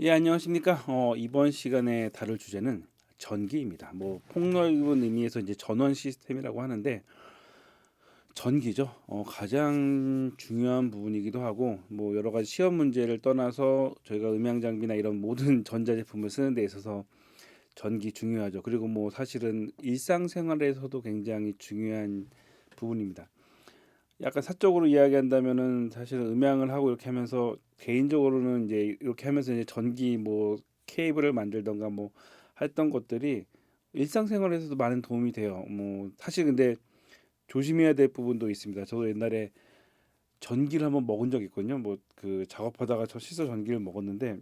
예, 안녕하십니까. 이번 시간에 다룰 주제는 전기입니다. 뭐 폭넓은 의미에서 이제 전원 시스템이라고 하는데 전기죠. 가장 중요한 부분이기도 하고 뭐 여러 가지 시험 문제를 떠나서 저희가 음향 장비나 이런 모든 전자제품을 쓰는 데 있어서 전기 중요하죠. 그리고 뭐 사실은 일상생활에서도 굉장히 중요한 부분입니다. 약간 사적으로 이야기한다면은 사실 음향을 하고 이렇게 하면서 개인적으로는 이제 이렇게 하면서 이제 전기 뭐 케이블을 만들던가 뭐 했던 것들이 일상생활에서도 많은 도움이 돼요. 뭐 사실 근데 조심해야 될 부분도 있습니다. 저도 옛날에 전기를 한번 먹은 적이 있거든요. 뭐 그 작업하다가 저 시소 전기를 먹었는데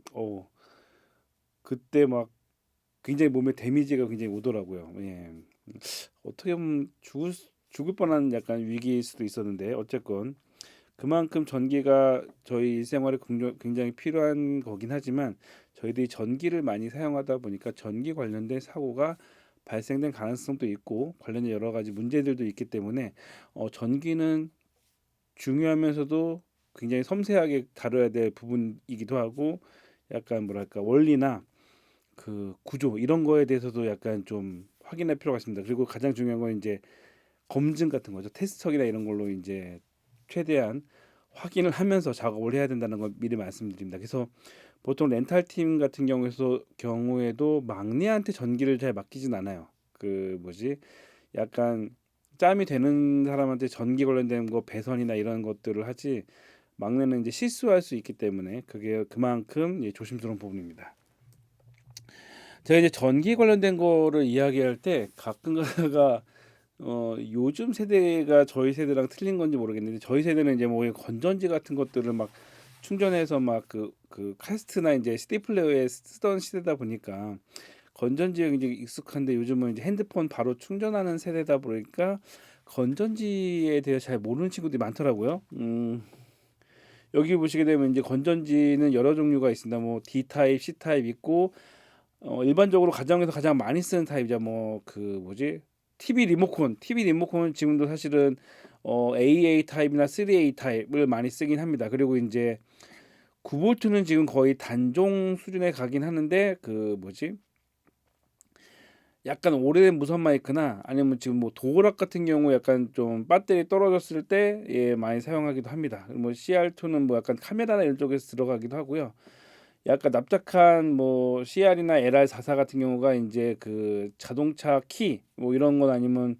그때 막 굉장히 몸에 데미지가 굉장히 오더라고요. 예. 어떻게 보면 죽을 뻔한 약간 위기일 수도 있었는데 어쨌건 그만큼 전기가 저희 일생활에 굉장히 필요한 거긴 하지만 저희들이 전기를 많이 사용하다 보니까 전기 관련된 사고가 발생된 가능성도 있고 관련된 여러 가지 문제들도 있기 때문에 전기는 중요하면서도 굉장히 섬세하게 다뤄야 될 부분이기도 하고 약간 뭐랄까 원리나 그 구조 이런 거에 대해서도 약간 좀 확인할 필요가 있습니다. 그리고 가장 중요한 건 이제 검증 같은 거죠. 테스터기나 이런 걸로 이제 최대한 확인을 하면서 작업을 해야 된다는 걸 미리 말씀드립니다. 그래서 보통 렌탈 팀 같은 경우에도 막내한테 전기를 잘 맡기진 않아요. 그 뭐지? 약간 짬이 되는 사람한테 전기 관련된 거 배선이나 이런 것들을 하지 막내는 이제 실수할 수 있기 때문에 그게 그만큼 조심스러운 부분입니다. 제가 이제 전기 관련된 거를 이야기할 때 가끔 가다가 요즘 세대가 저희 세대랑 틀린 건지 모르겠는데 저희 세대는 이제 뭐 건전지 같은 것들을 막 충전해서 막 그 카세트나 이제 CD 플레이어에 쓰던 시대다 보니까 건전지에 굉장히 익숙한데 요즘은 이제 핸드폰 바로 충전하는 세대다 보니까 건전지에 대해 잘 모르는 친구들이 많더라고요. 여기 보시게 되면 이제 건전지는 여러 종류가 있습니다. 뭐 D 타입, C 타입 있고 일반적으로 가정에서 가장 많이 쓰는 타입이죠. 뭐 그 뭐지? TV 리모컨은 지금도 사실은 AA 타입이나 3A 타입을 많이 쓰긴 합니다. 그리고 이제 9볼트는 지금 거의 단종 수준에 가긴 하는데 그 뭐지? 약간 오래된 무선 마이크나 아니면 지금 뭐 도어락 같은 경우 약간 좀 배터리 떨어졌을 때 많이 사용하기도 합니다. 뭐 CR2는 뭐 약간 카메라나 이런 쪽에서 들어가기도 하고요. 약간 납작한 뭐 CR이나 LR44 같은 경우가 이제 그 자동차 키 뭐 이런 건 아니면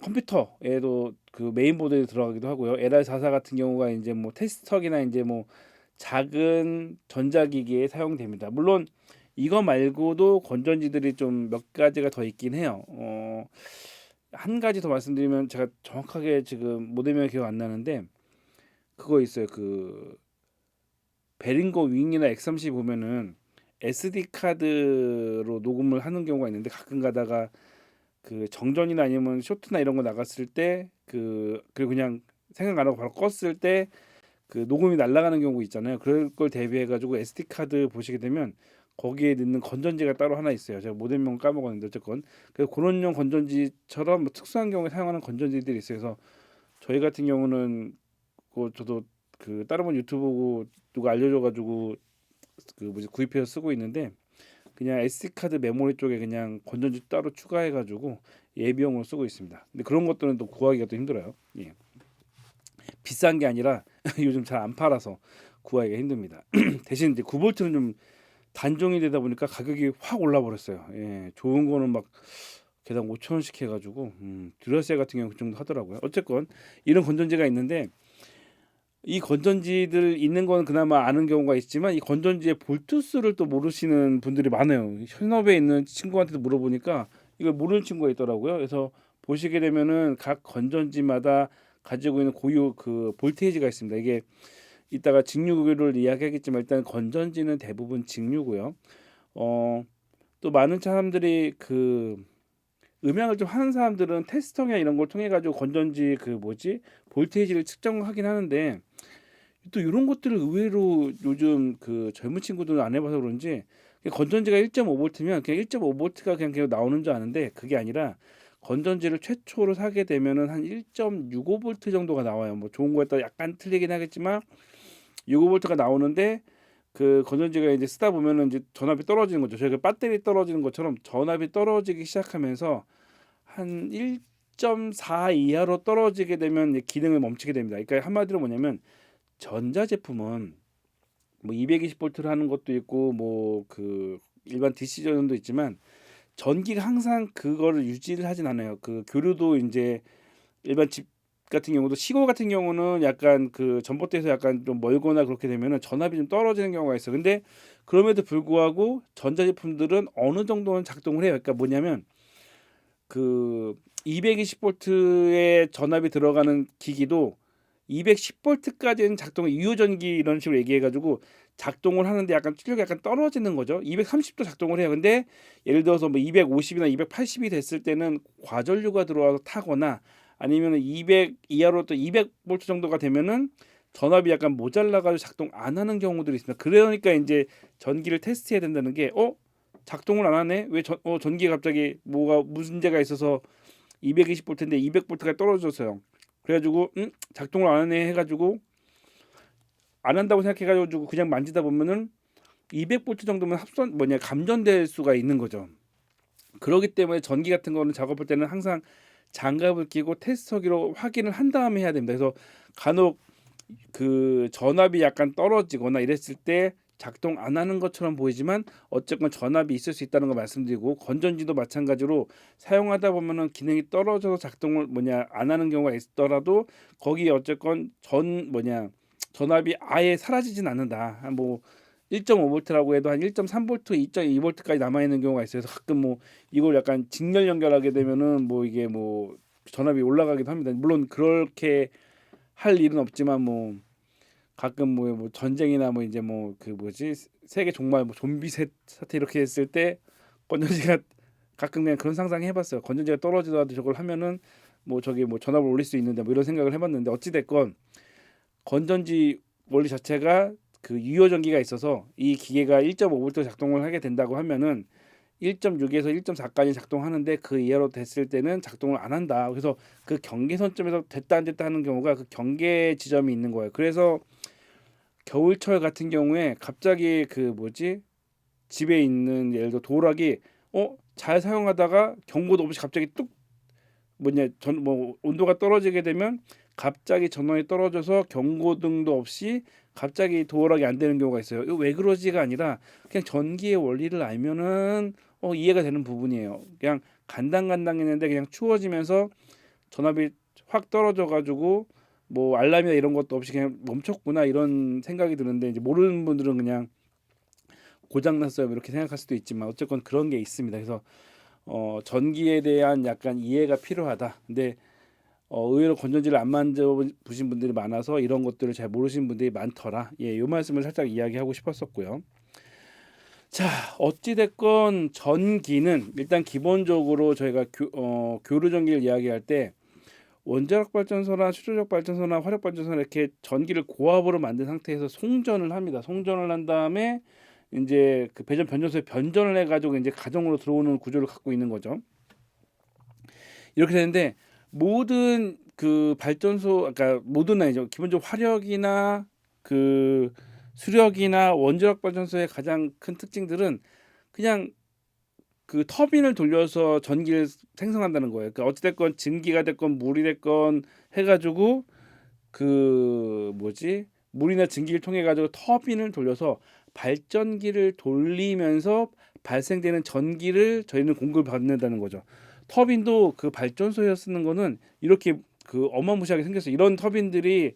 컴퓨터에도 그 메인보드에 들어가기도 하고요. LR44 같은 경우가 이제 뭐 테스터기나 이제 뭐 작은 전자기기에 사용됩니다. 물론 이거 말고도 건전지들이 좀 몇 가지가 더 있긴 해요. 한 가지 더 말씀드리면 제가 정확하게 지금 모델명이 기억 안 나는데 그거 있어요. 그 베링거 윙이나 X30 보면은 SD 카드로 녹음을 하는 경우가 있는데 가끔 가다가 그 정전이나 아니면 쇼트나 이런 거 나갔을 때 그리고 그냥 생각 안 하고 바로 껐을 때 그 녹음이 날아가는 경우 있잖아요. 그럴 걸 대비해 가지고 SD 카드 보시게 되면 거기에 넣는 건전지가 따로 하나 있어요. 제가 모델명 까먹었는데 어쨌건 그래서 그런 용 건전지처럼 뭐 특수한 경우에 사용하는 건전지들이 있어요. 그래서 저희 같은 경우는 저도 그 다른 분 유튜브 보고 누가 알려줘 가지고 그 뭐지 구입해서 쓰고 있는데 그냥 SD 카드 메모리 쪽에 그냥 건전지 따로 추가해 가지고 예비용으로 쓰고 있습니다. 근데 그런 것들은 또 구하기가 또 힘들어요. 예. 비싼 게 아니라 요즘 잘 안 팔아서 구하기가 힘듭니다. 대신 이제 9볼트는 좀 단종이 되다 보니까 가격이 확 올라 버렸어요. 예. 좋은 거는 막 개당 5천 원씩 해가지고 듀라셀 같은 경우 그 정도 하더라고요. 어쨌건 이런 건전지가 있는데 이 건전지들 있는 건 그나마 아는 경우가 있지만 이 건전지의 볼트수를 또 모르시는 분들이 많아요. 현업에 있는 친구한테도 물어보니까 이걸 모르는 친구가 있더라고요. 그래서 보시게 되면은 각 건전지마다 가지고 있는 고유 그 볼테이지가 있습니다. 이게 이따가 직류를 이야기하겠지만 일단 건전지는 대부분 직류고요. 어, 또 많은 사람들이 그 음향을 좀 하는 사람들은 테스터나 이런 걸 통해 가지고 건전지 그 뭐지 볼테이지를 측정하긴 하는데 또 이런 것들을 의외로 요즘 그 젊은 친구들은 안 해봐서 그런지 건전지가 1.5볼트면 그냥 1.5볼트가 그냥 계속 나오는 줄 아는데 그게 아니라 건전지를 최초로 사게 되면은 한 1.65볼트 정도가 나와요. 뭐 좋은 거에 따라 약간 틀리긴 하겠지만 65볼트가 나오는데 그 건전지가 이제 쓰다 보면은 이제 전압이 떨어지는 거죠. 저희가 배터리 떨어지는 것처럼 전압이 떨어지기 시작하면서 한 1.4 이하로 떨어지게 되면 이제 기능을 멈추게 됩니다. 그러니까 한마디로 뭐냐면 전자 제품은 뭐 220볼트를 하는 것도 있고 뭐 그 일반 DC 전원도 있지만 전기가 항상 그거를 유지를 하진 않아요. 그 교류도 이제 일반 집 같은 경우도 시골 같은 경우는 약간 그 전봇대에서 약간 좀 멀거나 그렇게 되면은 전압이 좀 떨어지는 경우가 있어요. 근데 그럼에도 불구하고 전자제품들은 어느 정도는 작동을 해요. 그러니까 뭐냐면 그 220볼트의 전압이 들어가는 기기도 210볼트까지는 작동을 유효전기 이런 식으로 얘기해 가지고 작동을 하는데 약간 출력이 약간 떨어지는 거죠. 230도 작동을 해요. 근데 예를 들어서 뭐 250이나 280이 됐을 때는 과전류가 들어와서 타거나 아니면은 200 이하로 또 200볼트 정도가 되면은 전압이 약간 모자라 가지고 작동 안 하는 경우들이 있습니다. 그러니까 이제 전기를 테스트해야 된다는 게 작동을 안 하네? 왜 전기가 갑자기 뭐가 문제가 있어서 220볼트인데 200볼트가 떨어졌어요. 그래가지고 작동을 안 하네 해가지고 안 한다고 생각해가지고 그냥 만지다 보면은 200볼트 정도면 감전될 수가 있는 거죠. 그렇기 때문에 전기 같은 거는 작업할 때는 항상 장갑을 끼고 테스터기로 확인을 한 다음에 해야 됩니다. 그래서 간혹 그 전압이 약간 떨어지거나 이랬을 때 작동 안 하는 것처럼 보이지만 어쨌건 전압이 있을 수 있다는 거 말씀드리고 건전지도 마찬가지로 사용하다 보면은 기능이 떨어져서 작동을 안 하는 경우가 있더라도 거기에 어쨌건 전압이 아예 사라지진 않는다. 뭐 1.5볼트라고 해도 한 1.3볼트, 2.2볼트까지 남아 있는 경우가 있어요. 그래서 가끔 뭐 이걸 약간 직렬 연결하게 되면은 뭐 이게 뭐 전압이 올라가기도 합니다. 물론 그렇게 할 일은 없지만 뭐 가끔 뭐 전쟁이나 뭐 이제 뭐 그 뭐지 세계 종말 뭐 좀비 사태 이렇게 했을 때 건전지가 가끔 그냥 그런 상상 해봤어요. 건전지가 떨어지더라도 저걸 하면은 뭐 저기 뭐 전압을 올릴 수 있는데 뭐 이런 생각을 해봤는데 어찌 됐건 건전지 원리 자체가 그 유효 전기가 있어서 이 기계가 1.5볼트 작동을 하게 된다고 하면은 1.6에서 1.4까지 작동하는데 그 이하로 됐을 때는 작동을 안 한다. 그래서 그 경계선점에서 됐다 안 됐다 하는 경우가 그 경계 지점이 있는 거예요. 그래서 겨울철 같은 경우에 갑자기 그 집에 있는 예를 들어 도락이 잘 사용하다가 경고도 없이 갑자기 뚝 온도가 떨어지게 되면 갑자기 전원이 떨어져서 경고등도 없이 갑자기 도어락이 안 되는 경우가 있어요. 이거 왜 그러지가 아니라 그냥 전기의 원리를 알면은 이해가 되는 부분이에요. 그냥 간당간당했는데 그냥 추워지면서 전압이 확 떨어져 가지고 뭐 알람이나 이런 것도 없이 그냥 멈췄구나 이런 생각이 드는데 이제 모르는 분들은 그냥 고장 났어요 이렇게 생각할 수도 있지만 어쨌건 그런 게 있습니다. 그래서 전기에 대한 약간 이해가 필요하다. 근데 의외로 건전지를 안 만져보신 분들이 많아서 이런 것들을 잘 모르시는 분들이 많더라. 이 말씀을 살짝 이야기하고 싶었었고요. 자, 어찌 됐건 전기는 일단 기본적으로 저희가 교류 전기를 이야기할 때 원자력 발전소나 수소력 발전소나 화력 발전소나 이렇게 전기를 고압으로 만든 상태에서 송전을 합니다. 송전을 한 다음에 이제 그 배전 변전소에 변전을 해가지고 이제 가정으로 들어오는 구조를 갖고 있는 거죠. 이렇게 되는데 모든 그 발전소, 그러니까 모든 아니죠. 기본적으로 화력이나 그 수력이나 원자력 발전소의 가장 큰 특징들은 그냥 그 터빈을 돌려서 전기를 생성한다는 거예요. 그러니까 어찌됐건 증기가 됐건 물이 됐건 해가지고 물이나 증기를 통해 가지고 터빈을 돌려서 발전기를 돌리면서 발생되는 전기를 저희는 공급을 받는다는 거죠. 터빈도 그 발전소에서 쓰는 거는 이렇게 그 어마무시하게 생겼어요. 이런 터빈들이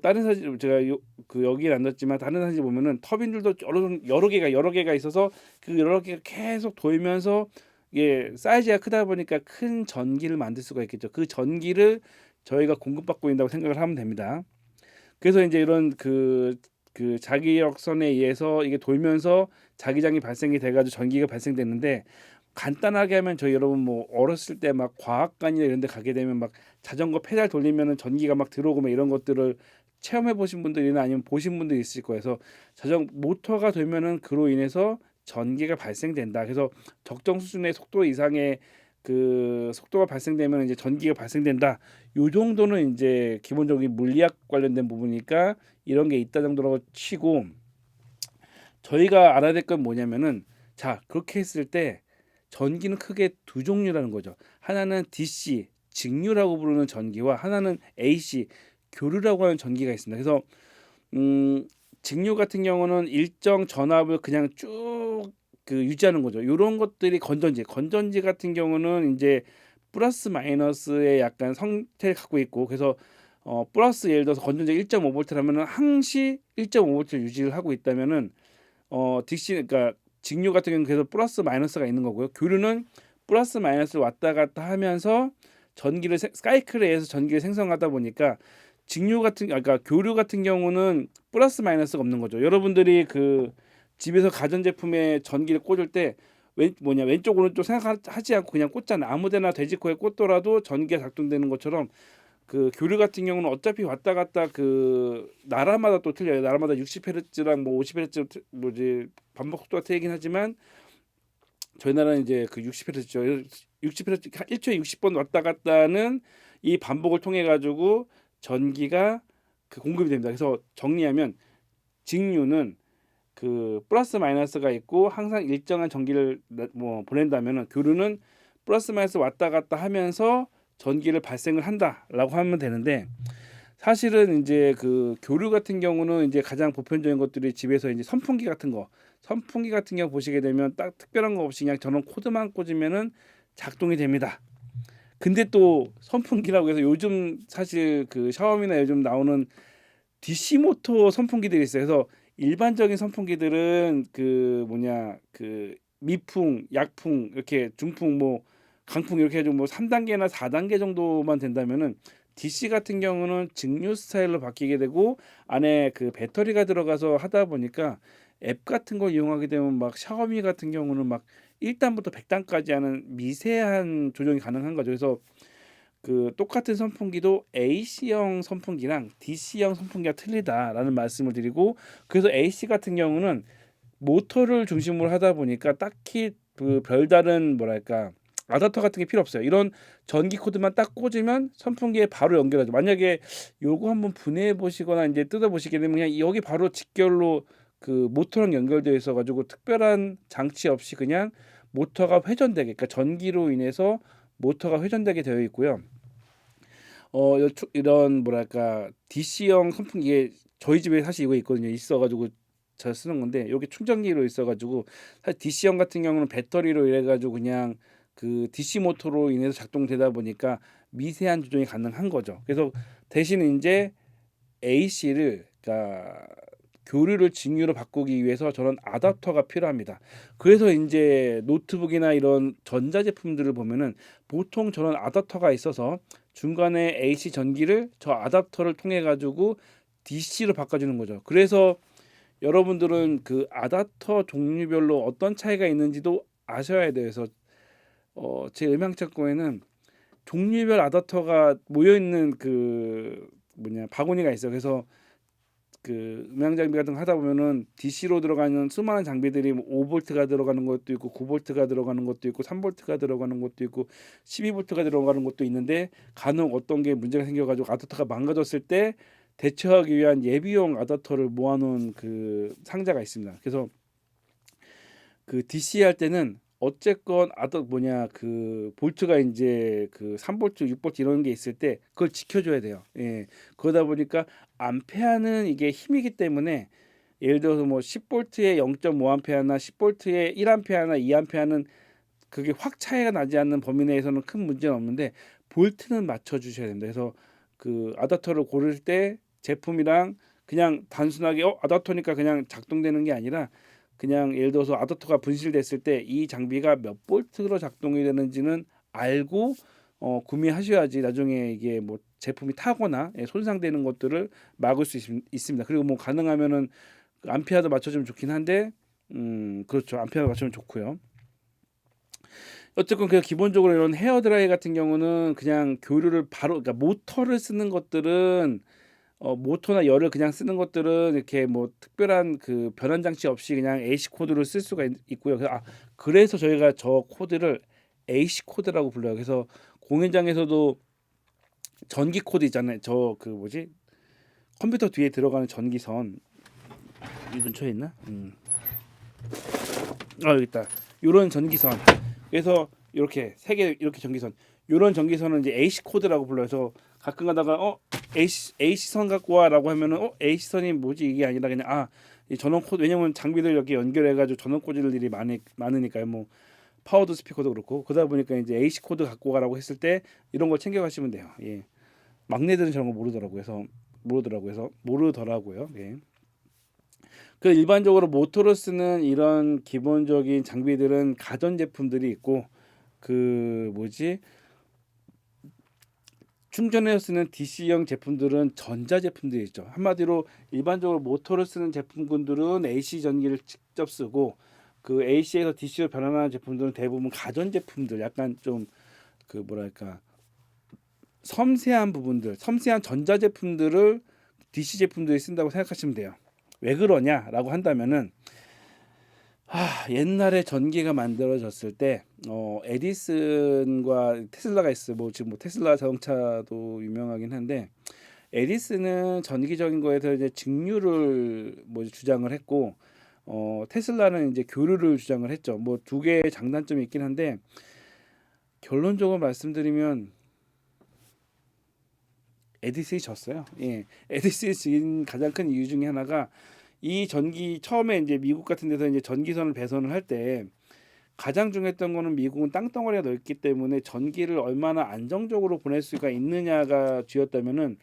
다른 사진 제가 여기에 안 넣었지만 다른 사진 보면은 터빈들도 여러 개가 있어서 그 여러 개가 계속 돌면서 이게 사이즈가 크다 보니까 큰 전기를 만들 수가 있겠죠. 그 전기를 저희가 공급받고 있다고 생각을 하면 됩니다. 그래서 이제 이런 그 자기력선에 의해서 이게 돌면서 자기장이 발생이 돼가지고 전기가 발생됐는데 간단하게 하면 저희 여러분 뭐 어렸을 때 막 과학관이나 이런 데 가게 되면 막 자전거 페달 돌리면은 전기가 막 들어오고 막 이런 것들을 체험해 보신 분들이나 아니면 보신 분들이 있을 거예요. 그래서 자전 모터가 되면은 그로 인해서 전기가 발생된다. 그래서 적정 수준의 속도 이상의 그 속도가 발생되면 이제 전기가 발생된다. 요 정도는 이제 기본적인 물리학 관련된 부분이니까 이런 게 있다 정도라고 치고 저희가 알아야 될 건 뭐냐면은 자 그렇게 했을 때 전기는 크게 두 종류라는 거죠. 하나는 DC 직류라고 부르는 전기와 하나는 AC 교류라고 하는 전기가 있습니다. 그래서 음, 직류 같은 경우는 일정 전압을 그냥 쭉 유지하는 거죠. 이런 것들이 건전지 같은 경우는 이제 플러스 마이너스의 약간 성태를 갖고 있고 그래서 플러스 예를 들어서 건전지가 1.5V라면은 항시 1.5V 유지를 하고 있다면은 DC 그러니까 직류 같은 경우는 그래서 플러스 마이너스가 있는 거고요. 교류는 플러스 마이너스를 왔다 갔다 하면서 사이클에 의해서 전기를 생성하다 보니까 그러니까 교류 같은 경우는 플러스 마이너스가 없는 거죠. 여러분들이 집에서 가전제품에 전기를 꽂을 때 왼쪽 오른쪽 생각하지 않고 그냥 꽂잖아. 아무데나 돼지코에 꽂더라도 전기가 작동되는 것처럼 교류 같은 경우는 어차피 왔다 갔다 나라마다 또 틀려요. 나라마다 60Hz랑 뭐 50Hz 뭐지 반복 속도가 틀리긴 하지만 저희 나라는 이제 60Hz죠. 60Hz 1초에 60번 왔다 갔다는 이 반복을 통해 가지고 전기가 공급이 됩니다. 그래서 정리하면 직류는 플러스 마이너스가 있고 항상 일정한 전기를 보낸다면은 교류는 플러스 마이너스 왔다 갔다 하면서 전기를 발생을 한다라고 하면 되는데 사실은 이제 교류 같은 경우는 이제 가장 보편적인 것들이 집에서 이제 선풍기 같은 경우 보시게 되면 딱 특별한 거 없이 그냥 저런 코드만 꽂으면은 작동이 됩니다. 근데 또 선풍기라고 해서 요즘 사실 샤오미나 요즘 나오는 DC 모터 선풍기들이 있어요. 그래서 일반적인 선풍기들은 미풍, 약풍, 이렇게 중풍, 뭐 강풍 이렇게 해가지고 뭐 3단계나 4단계 정도만 된다면은 DC 같은 경우는 직류 스타일로 바뀌게 되고 안에 배터리가 들어가서 하다 보니까 앱 같은 걸 이용하게 되면 막 샤오미 같은 경우는 막 1단부터 100단까지 하는 미세한 조정이 가능한 거죠. 그래서 똑같은 선풍기도 AC형 선풍기랑 DC형 선풍기가 틀리다라는 말씀을 드리고 그래서 AC 같은 경우는 모터를 중심으로 하다 보니까 딱히 별다른 뭐랄까 아다터 같은 게 필요 없어요. 이런 전기 코드만 딱 꽂으면 선풍기에 바로 연결하죠. 만약에 요거 한번 분해해 보시거나 이제 뜯어 보시게 되면 그냥 여기 바로 직결로 모터랑 연결되어 있어 가지고 특별한 장치 없이 그냥 모터가 회전되게 그러니까 전기로 인해서 모터가 회전되게 되어 있고요. 이런 뭐랄까 DC형 선풍기에 저희 집에 사실 이거 있거든요. 있어가지고 제가 쓰는 건데 여기 충전기로 있어가지고 사실 DC형 같은 경우는 배터리로 이래가지고 그냥 DC 모터로 인해서 작동되다 보니까 미세한 조정이 가능한 거죠. 그래서 대신 이제 AC를 그러니까 교류를 직류로 바꾸기 위해서 저런 아답터가 필요합니다. 그래서 이제 노트북이나 이런 전자제품들을 보면은 보통 저런 아답터가 있어서 중간에 AC 전기를 저 아답터를 통해 가지고 DC로 바꿔주는 거죠. 그래서 여러분들은 아답터 종류별로 어떤 차이가 있는지도 아셔야 돼요. 그래서 제 음향창고에는 종류별 아답터가 모여 있는 바구니가 있어요. 그래서 음향 장비 같은 거 하다 보면은 DC로 들어가는 수많은 장비들이 5V가 들어가는 것도 있고 9V가 들어가는 것도 있고 3V가 들어가는 것도 있고 12V가 들어가는 것도 있는데 간혹 어떤 게 문제가 생겨가지고 아답터가 망가졌을 때 대처하기 위한 예비용 아답터를 모아놓은 상자가 있습니다. 그래서 DC 할 때는 어쨌건 볼트가 이제 3볼트, 6볼트 이런 게 있을 때 그걸 지켜줘야 돼요. 예. 그러다 보니까 암페어는 이게 힘이기 때문에 예를 들어서 뭐 10볼트에 0.5암페어나 10볼트에 1암페어나 2암페어는 그게 확 차이가 나지 않는 범위 내에서는 큰 문제는 없는데 볼트는 맞춰 주셔야 됩니다. 그래서 아답터를 고를 때 제품이랑 그냥 단순하게 아답터니까 그냥 작동되는 게 아니라 그냥 예를 들어서 아답터가 분실됐을 때 이 장비가 몇 볼트로 작동이 되는지는 알고 구매하셔야지 나중에 이게 뭐 제품이 타거나 손상되는 것들을 막을 수 있습니다. 그리고 뭐 가능하면은 암페어도 맞춰주면 좋긴 한데 그렇죠. 암페어 맞추면 좋고요. 어쨌건 기본적으로 이런 헤어드라이 같은 경우는 그냥 교류를 바로 그러니까 모터를 쓰는 것들은 모터나 열을 그냥 쓰는 것들은 이렇게 뭐 특별한 변환 장치 없이 그냥 AC 코드를 쓸 수가 있고요. 그래서 저희가 저 코드를 AC 코드라고 불러요. 그래서 공연장에서도 전기 코드 있잖아요. 저 컴퓨터 뒤에 들어가는 전기선 이 근처에 있나? 여기 있다. 요런 전기선. 그래서 이렇게 세 개 이렇게 전기선. 요런 전기선은 이제 AC 코드라고 불러서 가끔 가다가 AC 선 갖고 와라고 하면은 AC 선이 뭐지 이게 아니라 그냥 이 전원 코드, 왜냐면 장비들 이렇게 연결해 가지고 전원 꽂을 일이 많으니까요. 뭐 파워드 스피커도 그렇고 그러다 보니까 이제 AC 코드 갖고 가라고 했을 때 이런 거 챙겨 가시면 돼요. 예. 막내들은 저런 거 모르더라고요. 예. 그 일반적으로 모터로 쓰는 이런 기본적인 장비들은 가전 제품들이 있고, 그 뭐지, 충전해서 쓰는 DC형 제품들은 전자 제품들이 있죠. 한마디로 일반적으로 모터를 쓰는 제품군들은 AC 전기를 직접 쓰고, 그 AC에서 DC로 변환하는 제품들은 대부분 가전 제품들, 약간 좀 그 뭐랄까 섬세한 부분들, 섬세한 전자 제품들을 DC 제품들이 쓴다고 생각하시면 돼요. 왜 그러냐라고 한다면은, 옛날에 전기가 만들어졌을 때 에디슨과 테슬라가 있어요. 뭐 지금 뭐 테슬라 자동차도 유명하긴 한데, 에디슨은 전기적인 거에서 이제 직류를 뭐 주장을 했고, 테슬라는 이제 교류를 주장을 했죠. 뭐 두 개의 장단점이 있긴 한데, 결론적으로 말씀드리면 에디슨이 졌어요. 예, 에디슨이 진 가장 큰 이유 중에 하나가, 이 전기 처음에 이제 미국 같은 데서 이제 전기선을 배선을 할 때 가장 중요했던 거는, 미국은 땅덩어리가 넓기 때문에 전기를 얼마나 안정적으로 보낼 수가 있느냐가 주였다면은,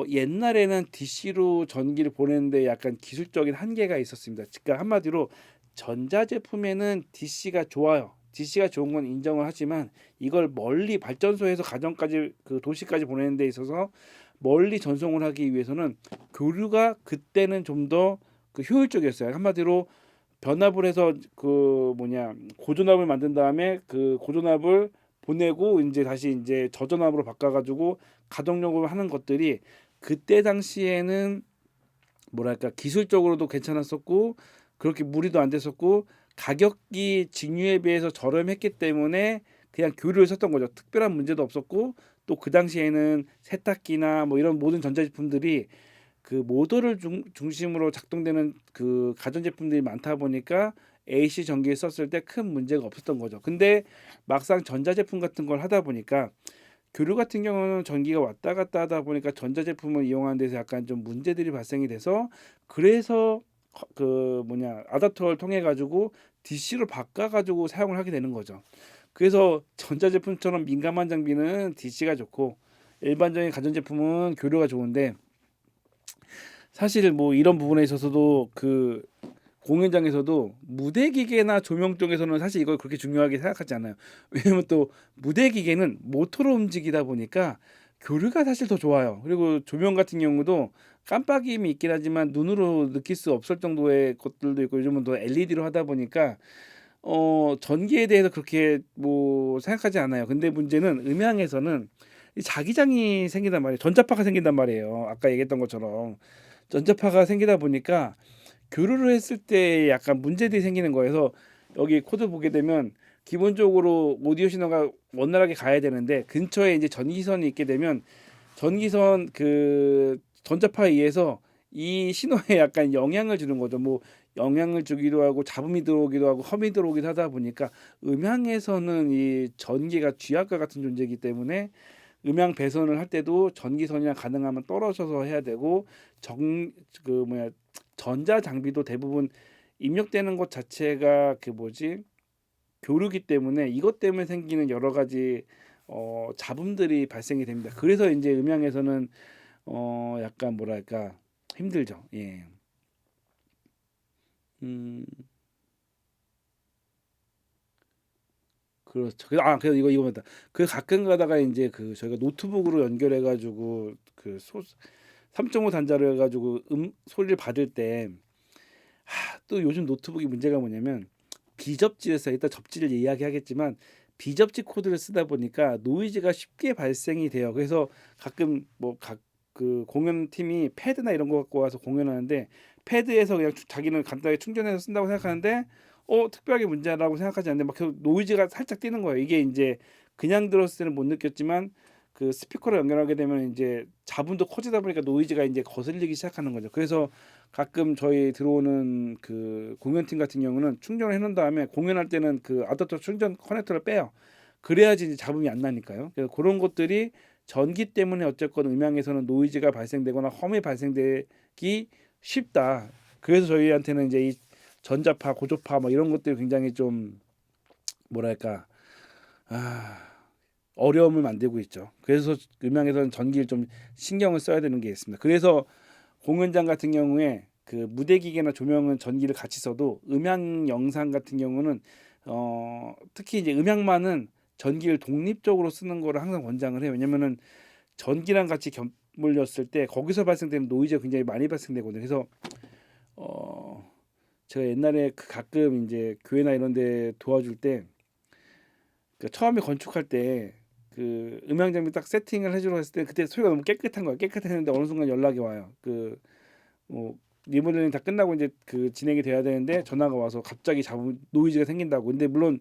옛날에는 DC로 전기를 보내는데 약간 기술적인 한계가 있었습니다. 그러니까 한마디로 전자제품에는 DC가 좋아요. DC가 좋은 건 인정을 하지만, 이걸 멀리 발전소에서 가정까지, 그 도시까지 보내는 데 있어서 멀리 전송을 하기 위해서는 교류가 그때는 좀 더 그 효율적이었어요. 한마디로 변압을 해서 그 뭐냐 고전압을 만든 다음에 그 고전압을 보내고 이제 다시 이제 저전압으로 바꿔가지고 가동력을 하는 것들이 그때 당시에는 뭐랄까 기술적으로도 괜찮았었고, 그렇게 무리도 안 됐었고, 가격이 직류에 비해서 저렴했기 때문에 그냥 교류를 썼던 거죠. 특별한 문제도 없었고, 또 그 당시에는 세탁기나 뭐 이런 모든 전자제품들이 그 모터를 중심으로 작동되는 그 가전제품들이 많다 보니까 AC 전기를 썼을 때 큰 문제가 없었던 거죠. 근데 막상 전자제품 같은 걸 하다 보니까, 교류 같은 경우는 전기가 왔다 갔다 하다 보니까 전자제품을 이용하는 데서 약간 좀 문제들이 발생이 돼서, 그래서 그 뭐냐 아답터를 통해 가지고 DC로 바꿔 가지고 사용을 하게 되는 거죠. 그래서 전자제품처럼 민감한 장비는 DC가 좋고, 일반적인 가전제품은 교류가 좋은데, 사실 뭐 이런 부분에 있어서도 그 공연장에서도 무대 기계나 조명 쪽에서는 사실 이걸 그렇게 중요하게 생각하지 않아요. 왜냐면 또 무대 기계는 모터로 움직이다 보니까 교류가 사실 더 좋아요. 그리고 조명 같은 경우도 깜빡임이 있긴 하지만 눈으로 느낄 수 없을 정도의 것들도 있고, 요즘은 또 LED로 하다 보니까 전기에 대해서 그렇게 뭐 생각하지 않아요. 근데 문제는 음향에서는 이 자기장이 생긴단 말이에요. 전자파가 생긴단 말이에요. 아까 얘기했던 것처럼 전자파가 생기다 보니까 교류를 했을 때 약간 문제들이 생기는 거여서, 여기 코드 보게 되면 기본적으로 오디오 신호가 원활하게 가야 되는데, 근처에 이제 전기선이 있게 되면 전기선 그 전자파에 의해서 이 신호에 약간 영향을 주는 거죠. 뭐 영향을 주기도 하고 잡음이 들어오기도 하고 험이 들어오기도 하다 보니까, 음향에서는 이 전기가 쥐약과 같은 존재이기 때문에 음향 배선을 할 때도 전기선이랑 가능하면 떨어져서 해야 되고, 정 그 뭐야 전자 장비도 대부분 입력되는 것 자체가 그 뭐지 교류기 때문에, 이것 때문에 생기는 여러 가지 잡음들이 발생이 됩니다. 그래서 이제 음향에서는 약간 뭐랄까 힘들죠. 예. 음, 그렇죠. 그래서 이거 맞다. 그 가끔 가다가 이제 그 저희가 노트북으로 연결해 가지고 그 3.5 단자로 해 가지고 소리를 받을 때, 또 요즘 노트북이 문제가 뭐냐면, 비접지에서 이따 접지를 이야기하겠지만, 비접지 코드를 쓰다 보니까 노이즈가 쉽게 발생이 돼요. 그래서 가끔 뭐 그 공연팀이 패드나 이런 거 갖고 와서 공연하는데, 패드에서 그냥 자기는 간단하게 충전해서 쓴다고 생각하는데, 특별하게 문제라고 생각하지 않는데 막 그 노이즈가 살짝 뛰는 거예요. 이게 이제 그냥 들었을 때는 못 느꼈지만, 그 스피커를 연결하게 되면 이제 잡음도 커지다 보니까 노이즈가 이제 거슬리기 시작하는 거죠. 그래서 가끔 저희 들어오는 그 공연팀 같은 경우는 충전을 해놓은 다음에 공연할 때는 그 아답터 충전 커넥터를 빼요. 그래야지 이제 잡음이 안 나니까요. 그래서 그런 것들이 전기 때문에 어쨌건 음향에서는 노이즈가 발생되거나 험이 발생되기 쉽다. 그래서 저희한테는 이제 이 전자파, 고조파 뭐 이런 것들이 굉장히 좀 뭐랄까 아, 어려움을 만들고 있죠. 그래서 음향에서는 전기를 좀 신경을 써야 되는 게 있습니다. 그래서 공연장 같은 경우에 그 무대 기계나 조명은 전기를 같이 써도 음향 영상 같은 경우는 특히 이제 음향만은 전기를 독립적으로 쓰는 거를 항상 권장을 해요. 왜냐면은 전기랑 같이 맞물렸을 때 거기서 발생되는 노이즈가 굉장히 많이 발생되거든요. 그래서 어 제가 옛날에 그 가끔 이제 교회나 이런 데 도와줄 때 그 처음에 건축할 때 그 음향 장비 딱 세팅을 해주러 했을 때 그때 소리가 너무 깨끗한 거야. 깨끗했는데 어느 순간 연락이 와요. 그 뭐 리모델링 다 끝나고 이제 그 진행이 돼야 되는데 전화가 와서 갑자기 잡음 노이즈가 생긴다고. 근데 물론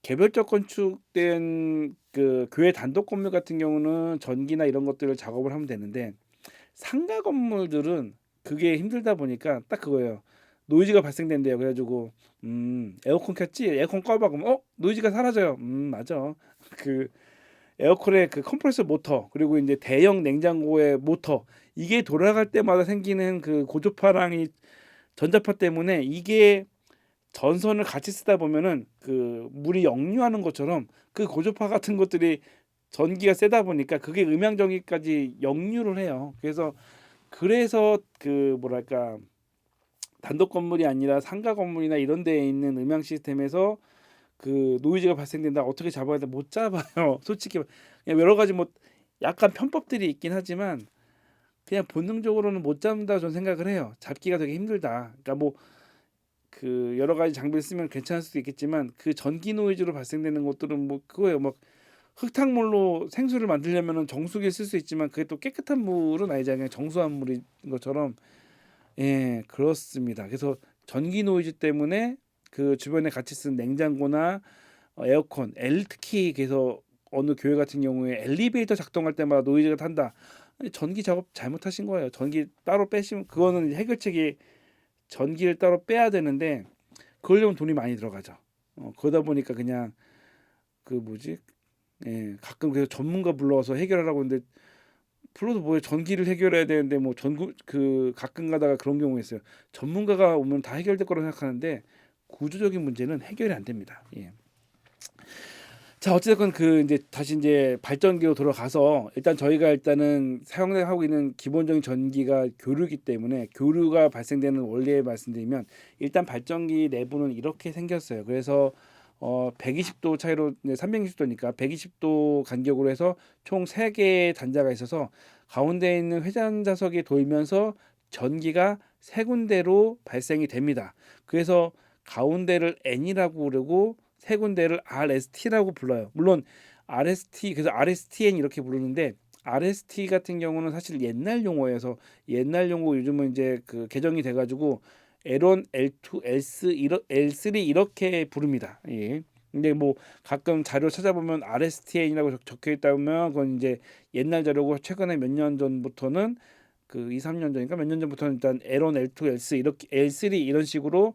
개별적 건축된 그 교회 단독 건물 같은 경우는 전기나 이런 것들을 작업을 하면 되는데 상가 건물들은 그게 힘들다 보니까 딱 그거예요. 노이즈가 발생된대요. 그래가지고 에어컨 켰지? 에어컨 꺼봐. 그럼 노이즈가 사라져요. 맞아. 그 에어컨의 그 컴프레서 모터 그리고 이제 대형 냉장고의 모터 이게 돌아갈 때마다 생기는 그 고주파랑 이 전자파 때문에 이게 전선을 같이 쓰다 보면은 그 물이 역류하는 것처럼 그 고주파 같은 것들이 전기가 세다 보니까 그게 음향 전기까지 역류를 해요. 그래서 그 뭐랄까 단독 건물이 아니라 상가 건물이나 이런 데에 있는 음향 시스템에서 그 노이즈가 발생된다 어떻게 잡아야 돼 못 잡아요. 솔직히 그냥 여러 가지 뭐 약간 편법들이 있긴 하지만 그냥 본능적으로는 못 잡는다 저는 생각을 해요. 잡기가 되게 힘들다. 그러니까 뭐 그 여러 가지 장비를 쓰면 괜찮을 수도 있겠지만 그 전기 노이즈로 발생되는 것들은 뭐 그거예요. 막 흙탕물로 생수를 만들려면은 정수기를 쓸 수 있지만 그게 또 깨끗한 물은 아니잖아요. 그냥 정수한 물인 것처럼 예 그렇습니다. 그래서 전기 노이즈 때문에 그 주변에 같이 쓴 냉장고나 에어컨, 특히 그래서 어느 교회 같은 경우에 엘리베이터 작동할 때마다 노이즈가 탄다. 아니, 전기 작업 잘못하신 거예요. 전기 따로 빼시면 그거는 해결책이 전기를 따로 빼야 되는데 그러려면 돈이 많이 들어가죠. 그러다 보니까 그냥 그 뭐지? 예, 가끔 그래서 전문가 불러서 해결하라고 하는데 불러도 뭐예요? 전기를 해결해야 되는데 뭐 전구 그 가끔 가다가 그런 경우가 있어요. 전문가가 오면 다 해결될 거라고 생각하는데 구조적인 문제는 해결이 안 됩니다. 예. 자, 어쨌든 그 이제 다시 이제 발전기로 돌아가서 일단 저희가 일단은 사용하고 있는 기본적인 전기가 교류이기 때문에 교류가 발생되는 원리에 말씀드리면 일단 발전기 내부는 이렇게 생겼어요. 그래서 120도 차이로 360도니까 120도 간격으로 해서 총 3개의 단자가 있어서 가운데 있는 회전자석이 돌면서 전기가 세 군데로 발생이 됩니다. 그래서 가운데를 N이라고 그러고 세 군데를 RST라고 불러요. 물론 RST 그래서 RSTN 이렇게 부르는데 RST 같은 경우는 사실 옛날 용어여서 옛날 용어 요즘은 이제 그 개정이 돼가지고 L1, L2, L3 이렇게 부릅니다. 예. 근데 뭐 가끔 자료 찾아보면 RSTN이라고 적혀 있다면 그건 이제 옛날 자료고 최근에 몇 년 전부터는 그 2, 3년 전인가 몇 년 전부터는 일단 L1, L2, L3 이렇게 L3 이런 식으로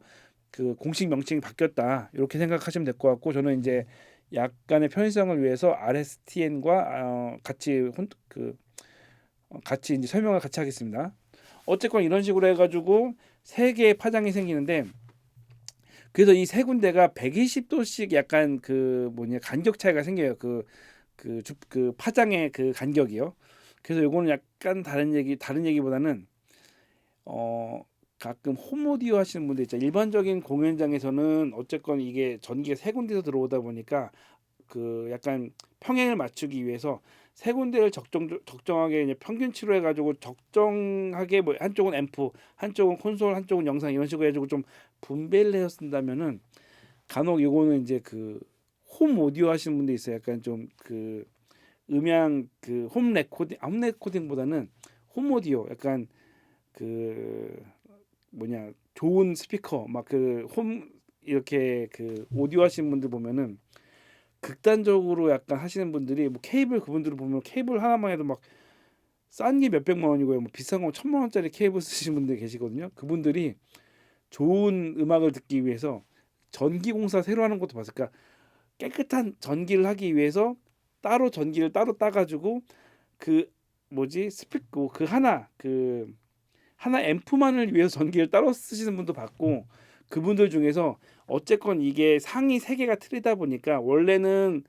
그 공식 명칭이 바뀌었다 이렇게 생각하시면 될 것 같고 저는 이제 약간의 편의성을 위해서 RSTN과 같이 이제 설명을 같이 하겠습니다. 어쨌건 이런 식으로 해가지고 세 개의 파장이 생기는데 그래서 이 세 군데가 120도씩 약간 그 뭐냐 간격 차이가 생겨요. 그 파장의 그 간격이요. 그래서 요거는 약간 다른 얘기보다는 어 가끔 홈오디오 하시는 분들 있죠. 일반적인 공연장에서는 어쨌건 이게 전기가 세 군데서 들어오다 보니까 그 약간 평행을 맞추기 위해서 세 군데를 적정하게 이제 평균치로 해가지고 적정하게 뭐 한쪽은 앰프, 한쪽은 콘솔, 한쪽은 영상 이런 식으로 해가지고 좀 분배를 해서 쓴다면은 간혹 요거는 이제 그 홈 오디오 하시는 분들 있어요. 약간 좀 그 음향 그 홈 레코딩보다는 홈 오디오 약간 그 뭐냐 좋은 스피커 막 그 홈 이렇게 그 오디오 하시는 분들 보면은 극단적으로 약간 하시는 분들이 뭐 케이블 그분들을 보면 케이블 하나만 해도 막 싼 게 몇백만 원이고요. 뭐 비싼 거 1,000만 원짜리 케이블 쓰시는 분들 계시거든요. 그분들이 좋은 음악을 듣기 위해서 전기 공사 새로 하는 것도 봤을 까 깨끗한 전기를 하기 위해서 따로 전기를 따로 따가지고 그 뭐지 스피커 그 하나 앰프만을 위해서 전기를 따로 쓰시는 분도 봤고 그분들 중에서 어쨌건 이게 상이 세 개가 틀리다 보니까 원래는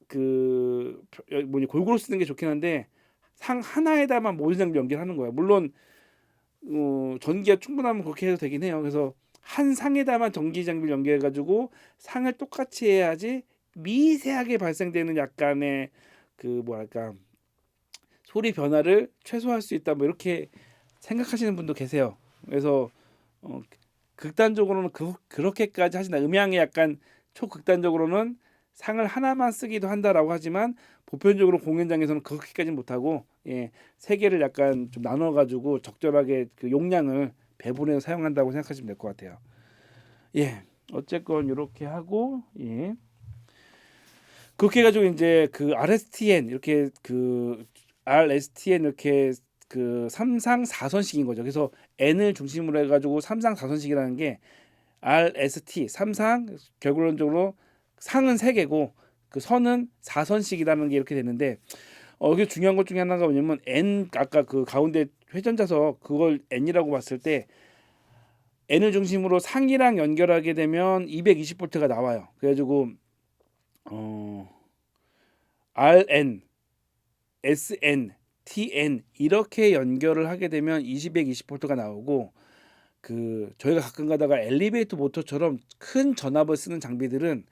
그 뭐니 골고루 쓰는 게 좋긴 한데 상 하나에다만 모든 장비 연결하는 거야. 물론 전기가 충분하면 그렇게 해도 되긴 해요. 그래서 한 상에다만 전기 장비를 연결해 가지고 상을 똑같이 해야지 미세하게 발생되는 약간의 그 뭐랄까 소리 변화를 최소화할 수 있다 뭐 이렇게 생각하시는 분도 계세요. 그래서 어, 극단적으로는 그렇게까지 하시나 음향에 약간 초극단적으로는 상을 하나만 쓰기도 한다라고 하지만 보편적으로 공연장에서는 그렇게까지는 못하고 세 개를 약간 좀 나눠 가지고 적절하게 그 용량을 배분해서 사용한다고 생각하시면 될 것 같아요. 예. 어쨌건 이렇게 하고 그렇게 해가지고 이제 그 RSTN 이렇게 그 RSTN 이렇게 그 3상 4선식인 거죠. 그래서 N을 중심으로 해가지고 3상 4선식이라는 게 RST 3상 결론적으로 상은 3개고 그 선은 4선식이라는 게 이렇게 되는데 이게 중요한 것 중에 하나가 뭐냐면 N 아까 그 가운데 회전자석 그걸 N이라고 봤을 때 N을 중심으로 상이랑 연결하게 되면 220V가 나와요. 그래가지고 RN, SN, TN 이렇게 연결을 하게 되면 220V가 나오고 그 저희가 가끔 가다가 엘리베이터 모터처럼 큰 전압을 쓰는 장비들은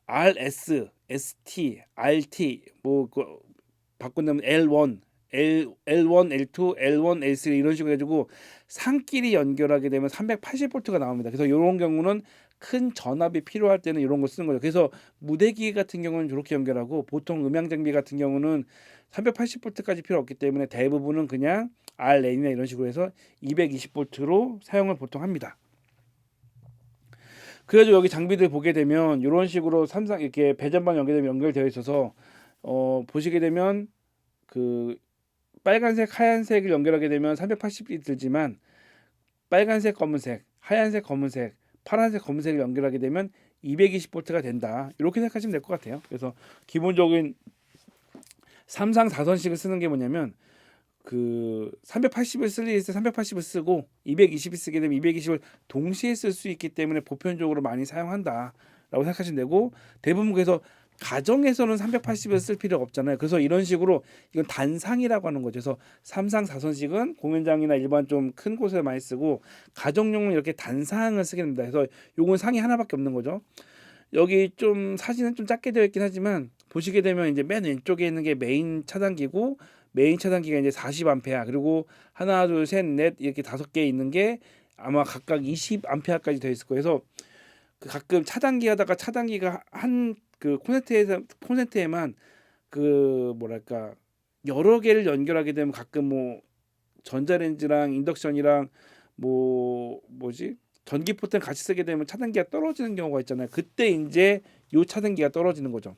RS, ST, RT 뭐그 바꾼다면 L1, L1, L2, L1, L3 이런 식으로 해가지고 상끼리 연결하게 되면 380V가 나옵니다. 그래서 이런 경우는 큰 전압이 필요할 때는 이런 거 쓰는 거죠. 그래서 무대기 같은 경우는 이렇게 연결하고 보통 음향 장비 같은 경우는 380V까지 필요 없기 때문에 대부분은 그냥 R랜이나 이런 식으로 해서 220V로 사용을 보통 합니다. 그래가지고 여기 장비들 보게 되면 이런 식으로 삼상 이렇게 배전반 연결되면 연결되어 있어서 보시게 되면 그 빨간색, 하얀색을 연결하게 되면 380이 들지만 빨간색, 검은색, 하얀색, 검은색, 파란색, 검은색을 연결하게 되면 220V가 된다. 이렇게 생각하시면 될 것 같아요. 그래서 기본적인 3상 4선식을 쓰는 게 뭐냐면 그 380을 쓸 일이 있을 때 380을 쓰고 220을 쓰게 되면 220을 동시에 쓸 수 있기 때문에 보편적으로 많이 사용한다라고 생각하시면 되고 대부분 그래서 가정에서는 380을 쓸 필요가 없잖아요. 그래서 이런 식으로 이건 단상이라고 하는 거죠. 그래서 3상 4선식은 공연장이나 일반 좀 큰 곳에 많이 쓰고 가정용은 이렇게 단상을 쓰게 됩니다. 그래서 요건 상이 하나밖에 없는 거죠. 여기 좀 사진은 좀 작게 되어 있긴 하지만 보시게 되면 이제 맨 왼쪽에 있는 게 메인 차단기고 메인 차단기가 이제 40A 그리고 하나 둘 셋 넷 이렇게 5개 있는 게 아마 각각 20A까지 되어 있을 거예요. 그래서 그 가끔 차단기 하다가 차단기가 한 그 콘센트에만 그 뭐랄까 여러 개를 연결하게 되면 가끔 뭐 전자레인지랑 인덕션이랑 뭐지 전기 포트를 같이 쓰게 되면 차단기가 떨어지는 경우가 있잖아요. 그때 이제 요 차단기가 떨어지는 거죠.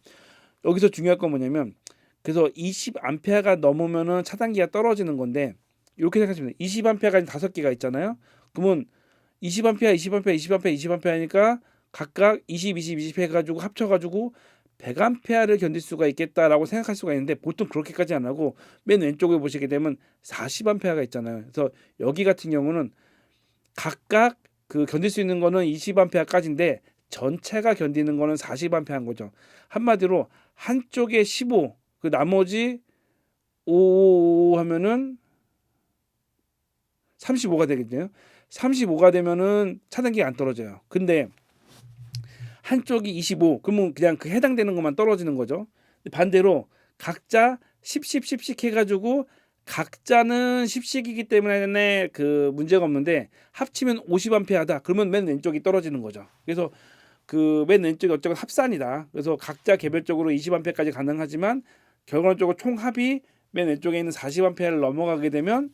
여기서 중요한 건 뭐냐면 그래서 20A가 넘으면은 차단기가 떨어지는 건데 이렇게 생각하시면 돼요. 20A가 5개가 있잖아요. 그러면 20A, 20A, 20A, 20A니까 각각 20, 20, 20 해가지고 합쳐가지고 100A를 견딜 수가 있겠다라고 생각할 수가 있는데 보통 그렇게까지 안 하고 맨 왼쪽에 보시게 되면 40A가 있잖아요. 그래서 여기 같은 경우는 각각 그 견딜 수 있는 거는 20A까지인데 전체가 견디는 거는 40A인 거죠. 한마디로 한쪽에 15, 그 나머지 5 하면은 35가 되겠네요. 35가 되면은 차단기가 안 떨어져요. 근데 한쪽이 25, 그러면 그냥 그 해당되는 것만 떨어지는 거죠. 반대로 각자 10, 10, 10씩 해가지고 각자는 10씩이기 때문에 그 문제가 없는데 합치면 50A다. 그러면 맨 왼쪽이 떨어지는 거죠. 그래서 그 맨 왼쪽이 어쨌든 합산이다. 그래서 각자 개별적으로 20A까지 가능하지만 결과적으로 총합이 맨 왼쪽에 있는 40A를 넘어가게 되면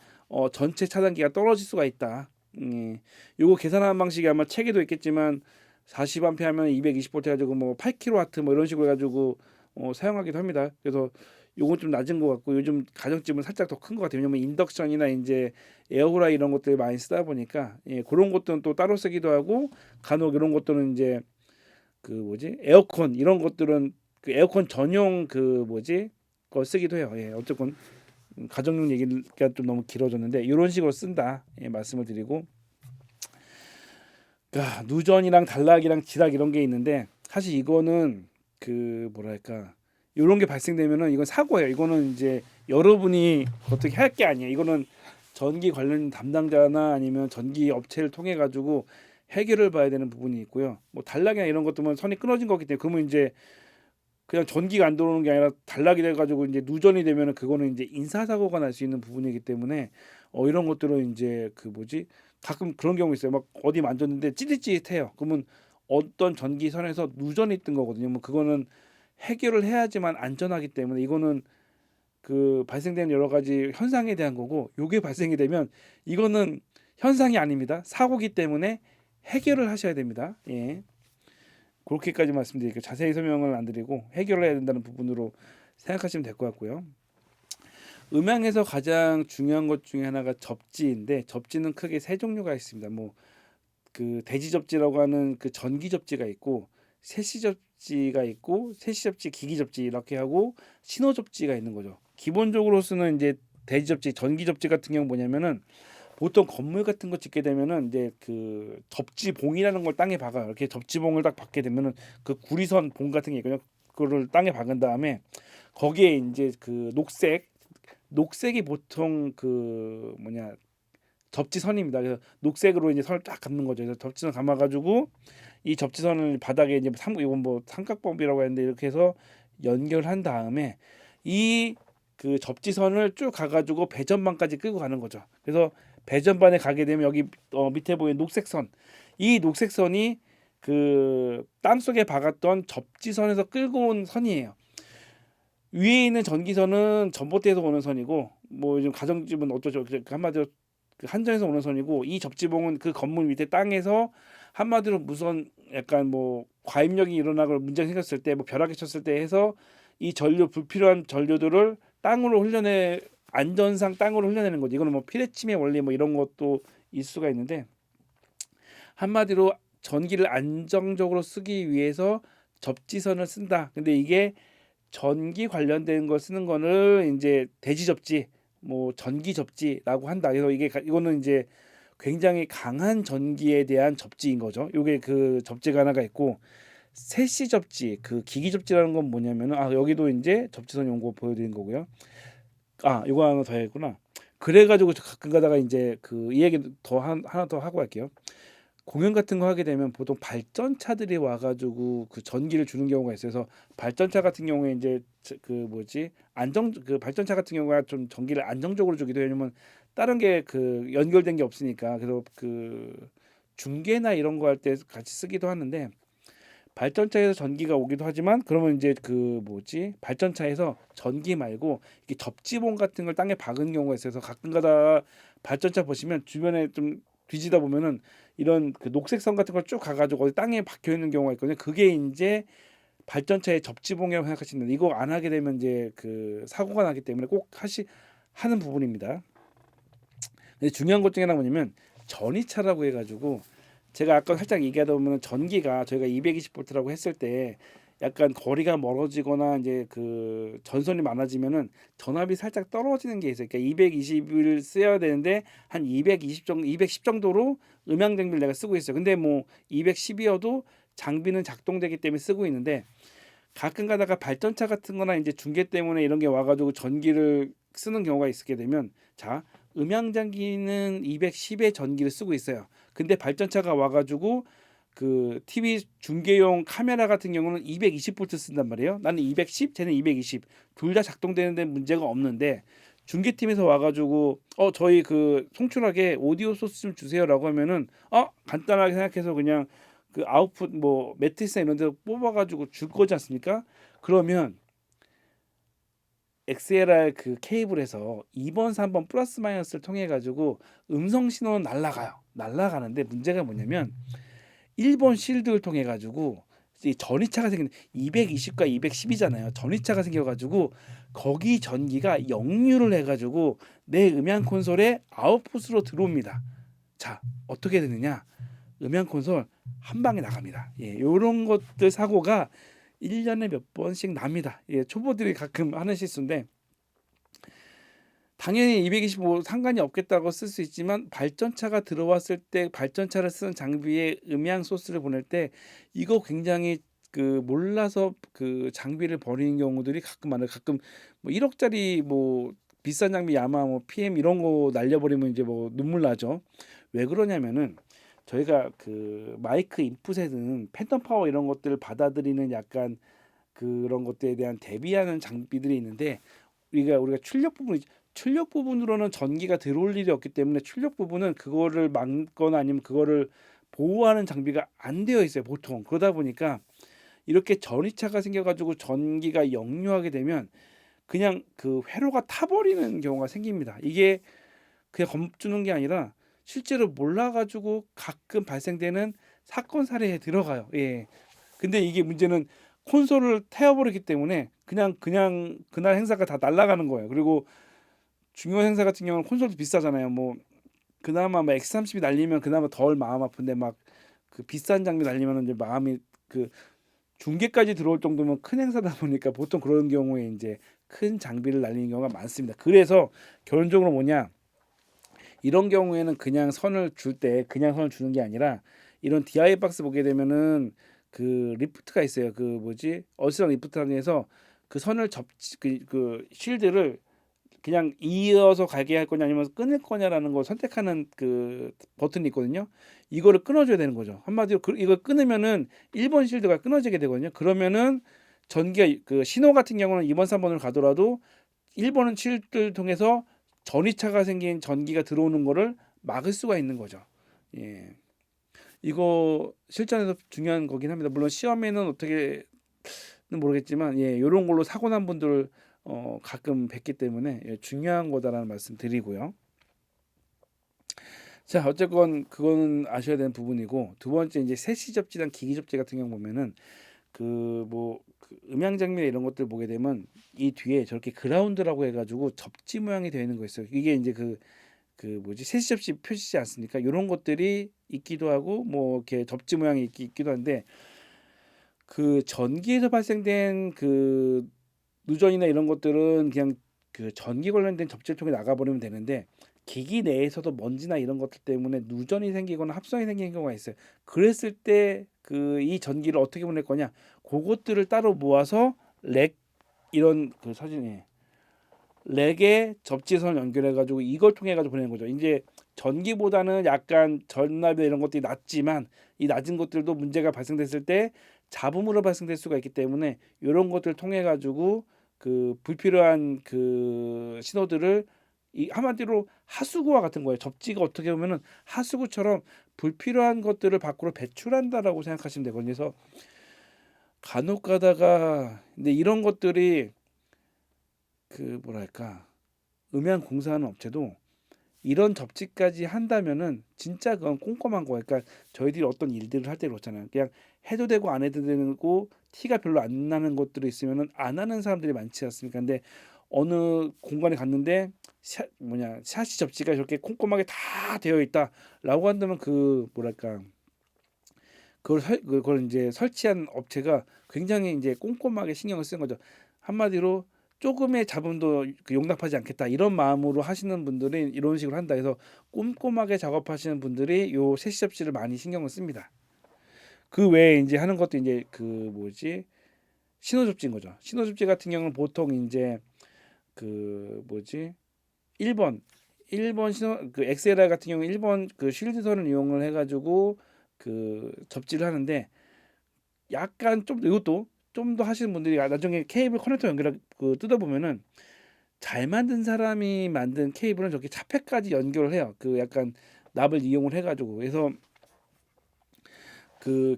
전체 차단기가 떨어질 수가 있다. 요거 계산하는 방식이 아마 책에도 있겠지만 40A 하면 220V 해가지고 뭐 8kW 뭐 이런 식으로 해가지고 사용하기도 합니다. 그래서 요건 좀 낮은 것 같고 요즘 가정집은 살짝 더 큰 것 같아요. 왜냐면 인덕션이나 이제 에어프라이 이런 것들 많이 쓰다 보니까 예, 그런 것들은 또 따로 쓰기도 하고 간혹 이런 것들은 이제 그 뭐지 에어컨 이런 것들은 그 에어컨 전용 그 뭐지 거 쓰기도 해요. 예, 어쨌건 가정용 얘기가 좀 너무 길어졌는데 이런 식으로 쓴다 예, 말씀을 드리고 그러니까 누전이랑 단락이랑 지락 이런 게 있는데 사실 이거는 그 뭐랄까 이런 게 발생되면은 이건 사고예요. 이거는 이제 여러분이 어떻게 할 게 아니에요. 이거는 전기 관련 담당자나 아니면 전기 업체를 통해 가지고 해결을 봐야 되는 부분이 있고요. 뭐 단락이나 이런 것들은 선이 끊어진 거기 때문에 그러면 이제 그냥 전기가 안 들어오는 게 아니라 단락이 돼 가지고 이제 누전이 되면은 그거는 이제 인사사고가 날 수 있는 부분이기 때문에 이런 것들은 이제 그 뭐지 가끔 그런 경우 있어요. 막 어디 만졌는데 찌릿찌릿해요. 그러면 어떤 전기선에서 누전이 뜬 거거든요. 뭐 그거는 해결을 해야지만 안전하기 때문에 이거는 그 발생되는 여러 가지 현상에 대한 거고 요게 발생이 되면 이거는 현상이 아닙니다. 사고기 때문에 해결을 하셔야 됩니다. 예. 그렇게까지 말씀드릴게요. 자세히 설명을 안 드리고 해결을 해야 된다는 부분으로 생각하시면 될 것 같고요. 음향에서 가장 중요한 것 중에 하나가 접지인데 접지는 크게 세 종류가 있습니다. 뭐 그 대지 접지라고 하는 그 전기 접지가 있고 세시 접지가 있고 세시 접지, 기기 접지 이렇게 하고 신호 접지가 있는 거죠. 기본적으로 쓰는 이제 대지 접지, 전기 접지 같은 경우 뭐냐면은 보통 건물 같은 거 짓게 되면은 이제 그 접지봉이라는 걸 땅에 박아요. 이렇게 접지봉을 딱 박게 되면은 그 구리선 봉 같은 게 있거든요. 그거를 땅에 박은 다음에 거기에 이제 그 녹색이 보통 그 뭐냐 접지선입니다. 그래서 녹색으로 이제 선을 딱 감는 거죠. 그래서 접지선 감아가지고 이 접지선을 바닥에 이제 이건 뭐 삼각범위라고 했는데 이렇게 해서 연결한 다음에 이 그 접지선을 쭉 가가지고 배전반까지 끌고 가는 거죠. 그래서 배전반에 가게 되면 여기 밑에 보이는 녹색 선, 이 녹색 선이 그 땅속에 박았던 접지선에서 끌고 온 선이에요. 위에 있는 전기선은 전봇대에서 오는 선이고 뭐 요즘 가정집은 어쩌죠? 한마디로 그 한전에서 오는 선이고 이 접지봉은 그 건물 밑에 땅에서 한마디로 무슨 약간 뭐 과입력이 일어나고 문제가 생겼을 때 뭐 벼락이 쳤을 때 해서 이 전류 불필요한 전류들을 땅으로 흘려내 안전상 땅으로 흘려내는 거지. 이거는 뭐 피레침의 원리 뭐 이런 것도 있을 수가 있는데 한마디로 전기를 안정적으로 쓰기 위해서 접지선을 쓴다. 근데 이게 전기 관련된 거 쓰는 거는 이제 대지 접지, 뭐 전기 접지라고 한다. 그래서 이거는 이제 굉장히 강한 전기에 대한 접지인 거죠. 요게 그 접지가 하나가 있고 세시 접지, 그 기기 접지라는 건 뭐냐면은 여기도 이제 접지선 연고 보여드린 거고요. 요거 하나 더 했구나. 그래가지고 가끔 가다가 이제 그 이 얘기 더 하나 더 하고 갈게요. 공연 같은 거 하게 되면 보통 발전차들이 와가지고 그 전기를 주는 경우가 있어요. 그래서 발전차 같은 경우에 이제 그 뭐지 그 발전차 같은 경우가 좀 전기를 안정적으로 주기도 해요. 왜냐면 다른 게 그 연결된 게 없으니까. 그래서 그 중계나 이런 거 할 때 같이 쓰기도 하는데 발전차에서 전기가 오기도 하지만 그러면 이제 그 뭐지 발전차에서 전기 말고 이게 접지봉 같은 걸 땅에 박은 경우가 있어서 가끔가다 발전차 보시면 주변에 좀 뒤지다 보면은 이런 그 녹색선 같은 걸 쭉 가가지고 어디 땅에 박혀 있는 경우가 있거든요. 그게 이제 발전차의 접지봉이라고 생각하시면 이거 안 하게 되면 이제 그 사고가 나기 때문에 꼭 하는 부분입니다. 근데 중요한 것 중에 하나가 뭐냐면 전이차라고 해가지고 제가 아까 살짝 얘기하다 보면 전기가 저희가 220V라고 했을 때 약간 거리가 멀어지거나 이제 그 전선이 많아지면은 전압이 살짝 떨어지는 게 있어요. 그러니까 220을 써야 되는데 한 220 정도, 210 정도로 음향 장비를 내가 쓰고 있어요. 근데 뭐 210이어도 장비는 작동되기 때문에 쓰고 있는데 가끔 가다가 발전차 같은 거나 이제 중계 때문에 이런 게 와가지고 전기를 쓰는 경우가 있게 되면 자 음향 장기는 210의 전기를 쓰고 있어요. 근데 발전차가 와가지고 그 TV 중계용 카메라 같은 경우는 220V 쓴단 말이에요. 나는 210, 쟤는 220. 둘 다 작동되는데 문제가 없는데 중계팀에서 와가지고 저희 그 송출하게 오디오 소스 좀 주세요라고 하면은 간단하게 생각해서 그냥 그 아웃풋 뭐 매트리스나 이런 데서 뽑아가지고 줄 거지 않습니까? 그러면 XLR 그 케이블에서 2번, 3번 플러스 마이너스를 통해 가지고 음성 신호는 날아가요. 날아가는데 문제가 뭐냐면 1번 실드를 통해 가지고 이 전이차가 생기는 220과 210이잖아요. 전이차가 생겨 가지고 거기 전기가 역류를 해가지고 내 음향 콘솔에 아웃풋으로 들어옵니다. 자, 어떻게 되느냐? 음향 콘솔 한 방에 나갑니다. 예, 요런 것들 사고가 1년에 몇 번씩 납니다. 예, 초보들이 가끔 하는 실수인데 당연히 225 상관이 없겠다고 쓸 수 있지만 발전차가 들어왔을 때 발전차를 쓰는 장비에 음향 소스를 보낼 때 이거 굉장히 몰라서 장비를 버리는 경우들이 가끔 많아요. 가끔 뭐 1억짜리 뭐 비싼 장비 야마 뭐 PM 이런 거 날려버리면 이제 뭐 눈물 나죠. 왜 그러냐면은 저희가 마이크 인풋에는 팬텀 파워 이런 것들을 받아들이는 약간 그런 것들에 대한 대비하는 장비들이 있는데 우리가 출력 부분으로는 전기가 들어올 일이 없기 때문에 출력 부분은 그거를 막거나 아니면 그거를 보호하는 장비가 안 되어 있어요, 보통. 그러다 보니까 이렇게 전이차가 생겨가지고 전기가 역류하게 되면 그냥 회로가 타버리는 경우가 생깁니다. 이게 그냥 겁주는 게 아니라 실제로 몰라가지고 가끔 발생되는 사건 사례에 들어가요. 예. 근데 이게 문제는 콘솔을 태워버리기 때문에 그냥 그날 행사가 다 날아가는 거예요. 그리고 중요한 행사 같은 경우는 콘솔도 비싸잖아요. 뭐 그나마 뭐 X30이 날리면 그나마 덜 마음 아픈데 막 비싼 장비 날리면 이제 마음이 중계까지 들어올 정도면 큰 행사다 보니까 보통 그런 경우에 이제 큰 장비를 날리는 경우가 많습니다. 그래서 결론적으로 뭐냐? 이런 경우에는 그냥 선을 줄 때 그냥 선을 주는 게 아니라 이런 DI 박스 보게 되면은 리프트가 있어요. 어스랑 리프트라고 해서 선을 접지 쉴드를 그냥 이어서 가게 할 거냐 아니면 끊을 거냐라는 걸 선택하는 버튼이 있거든요. 이거를 끊어줘야 되는 거죠. 한마디로 이걸 끊으면은 1번 쉴드가 끊어지게 되거든요. 그러면은 전기가 신호 같은 경우는 2번, 3번으로 가더라도 1번은 쉴드를 통해서 전이차가 생긴 전기가 들어오는 거를 막을 수가 있는 거죠. 예. 이거 실전에서 중요한 거긴 합니다. 물론 시험에는 어떻게는 모르겠지만 예, 이런 걸로 사고 난 분들 가끔 뵙기 때문에 예, 중요한 거다라는 말씀 드리고요. 자, 어쨌건 그거는 아셔야 되는 부분이고 두 번째 이제 세시 접지랑 기기 접지 같은 경우 보면은 음향 장면 이런 것들 보게 되면 이 뒤에 저렇게 그라운드라고 해가지고 접지 모양이 되어 있는 거 있어요. 이게 이제 세시 접지 표시지 않습니까? 이런 것들이 있기도 하고 뭐 이렇게 접지 모양이 있기도 한데 전기에서 발생된 누전이나 이런 것들은 그냥 전기 관련된 접지를 통해 나가버리면 되는데 기기 내에서도 먼지나 이런 것들 때문에 누전이 생기거나 합성이 생기는 경우가 있어요. 그랬을 때 이 전기를 어떻게 보낼 거냐? 그것들을 따로 모아서 이런 사진에 렉에 접지선을 연결해 가지고 이걸 통해 가지고 보내는 거죠. 이제 전기보다는 약간 전압이나 이런 것들이 낮지만 이 낮은 것들도 문제가 발생됐을 때 잡음으로 발생될 수가 있기 때문에 이런 것들을 통해 가지고 불필요한 신호들을 한마디로 하수구와 같은 거예요. 접지가 어떻게 보면은 하수구처럼 불필요한 것들을 밖으로 배출한다라고 생각하시면 되거든요. 그래서 간혹 가다가 근데 이런 것들이 뭐랄까 음향 공사하는 업체도 이런 접지까지 한다면은 진짜 그건 꼼꼼한 거예요. 그러니까 저희들이 어떤 일들을 할 때 그렇잖아요. 그냥 해도 되고 안 해도 되고 티가 별로 안 나는 것들이 있으면은 안 하는 사람들이 많지 않습니까? 근데 어느 공간에 갔는데 샤시 접지가 저렇게 꼼꼼하게 다 되어 있다라고 한다면 뭐랄까 그걸 이제 설치한 업체가 굉장히 이제 꼼꼼하게 신경을 쓴 거죠. 한마디로 조금의 잡음도 용납하지 않겠다 이런 마음으로 하시는 분들이 이런 식으로 한다 해서 꼼꼼하게 작업하시는 분들이 요 세시 접지를 많이 신경을 씁니다. 그 외에 이제 하는 것도 이제 신호 접지인 거죠. 신호 접지 같은 경우는 보통 이제 1번 신호 XLR 같은 경우 1번 쉴드선을 이용을 해가지고 접지를 하는데 약간 좀 이것도 좀 더 하시는 분들이 나중에 케이블 커넥터 연결 뜯어보면은 잘 만든 사람이 만든 케이블은 저렇게 차폐까지 연결을 해요. 약간 납을 이용을 해가지고 그래서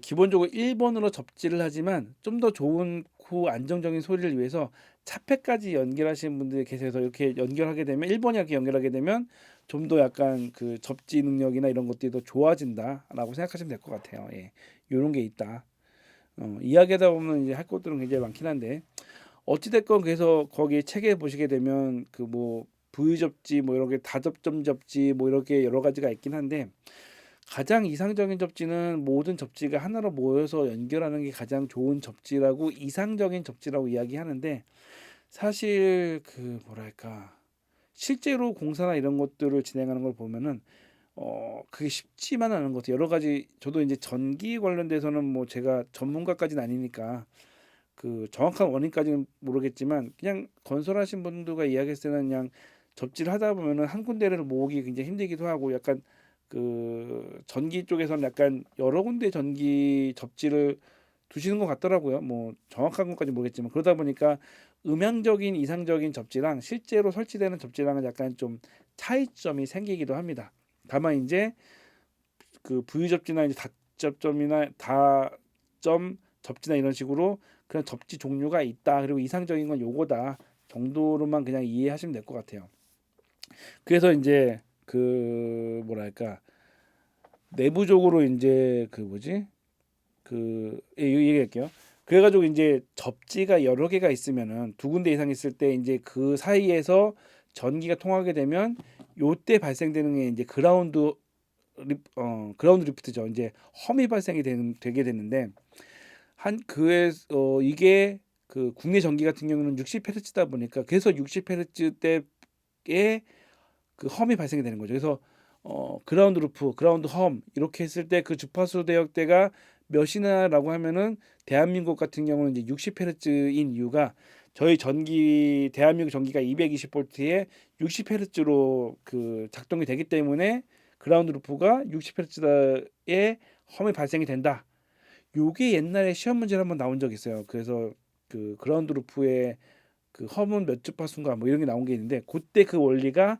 기본적으로 1번으로 접지를 하지만 좀 더 좋고 안정적인 소리를 위해서 차폐까지 연결하시는 분들이 계셔서 이렇게 연결하게 되면 1번이 이렇게 연결하게 되면 좀 더 약간 접지 능력이나 이런 것들이 더 좋아진다라고 생각하시면 될 것 같아요. 예, 이런 게 있다. 이야기하다 보면 이제 할 것들은 굉장히 많긴 한데 어찌 됐건 그래서 거기 책에 보시게 되면 그 뭐 부유 접지 뭐 이렇게 다접점 접지 뭐 이렇게 여러 가지가 있긴 한데 가장 이상적인 접지는 모든 접지가 하나로 모여서 연결하는 게 가장 좋은 접지라고 이상적인 접지라고 이야기하는데 사실 그 뭐랄까 실제로 공사나 이런 것들을 진행하는 걸 보면은 그게 쉽지만은 않은 것 같아요. 여러 가지 저도 이제 전기 관련돼서는 뭐 제가 전문가까지는 아니니까 그 정확한 원인까지는 모르겠지만 그냥 건설하신 분들과 이야기했을 때는 그냥 접지를 하다 보면은 한 군데를 모으기 굉장히 힘들기도 하고 약간 그 전기 쪽에서는 약간 여러 군데 전기 접지를 두시는 것 같더라고요. 뭐 정확한 것까지 모르겠지만 그러다 보니까 음향적인 이상적인 접지랑 실제로 설치되는 접지랑은 약간 좀 차이점이 생기기도 합니다. 다만 이제 그 부유 접지나 이제 다접점이나 다점 접지나 이런 식으로 그런 접지 종류가 있다. 그리고 이상적인 건 요거다 정도로만 그냥 이해하시면 될 것 같아요. 그래서 이제 그 뭐랄까 내부적으로 이제 그 뭐지 이거 얘기할게요. 그래가지고 이제 접지가 여러 개가 있으면은 두 군데 이상 있을 때 이제 그 사이에서 전기가 통하게 되면 요때 발생되는 게 이제 그라운드 리프트죠. 이제 험이 되게 되는데 한 그에 이게 그 국내 전기 같은 경우는 60Hz다 보니까 그래서 60Hz대에 그 험이 발생이 되는 거죠. 그래서 그라운드 루프, 그라운드 험 이렇게 했을 때 그 주파수 대역대가 몇이나라고 하면은 대한민국 같은 경우는 이제 60Hz인 이유가 저희 전기 대한민국 전기가 220V에 60Hz로 그 작동이 되기 때문에 그라운드 루프가 60Hz에 험이 발생이 된다. 요게 옛날에 시험 문제로 한번 나온 적이 있어요. 그래서 그 그라운드 루프의 그 험은 몇 주파수인가 뭐 이런 게 나온 게 있는데 그때 그 원리가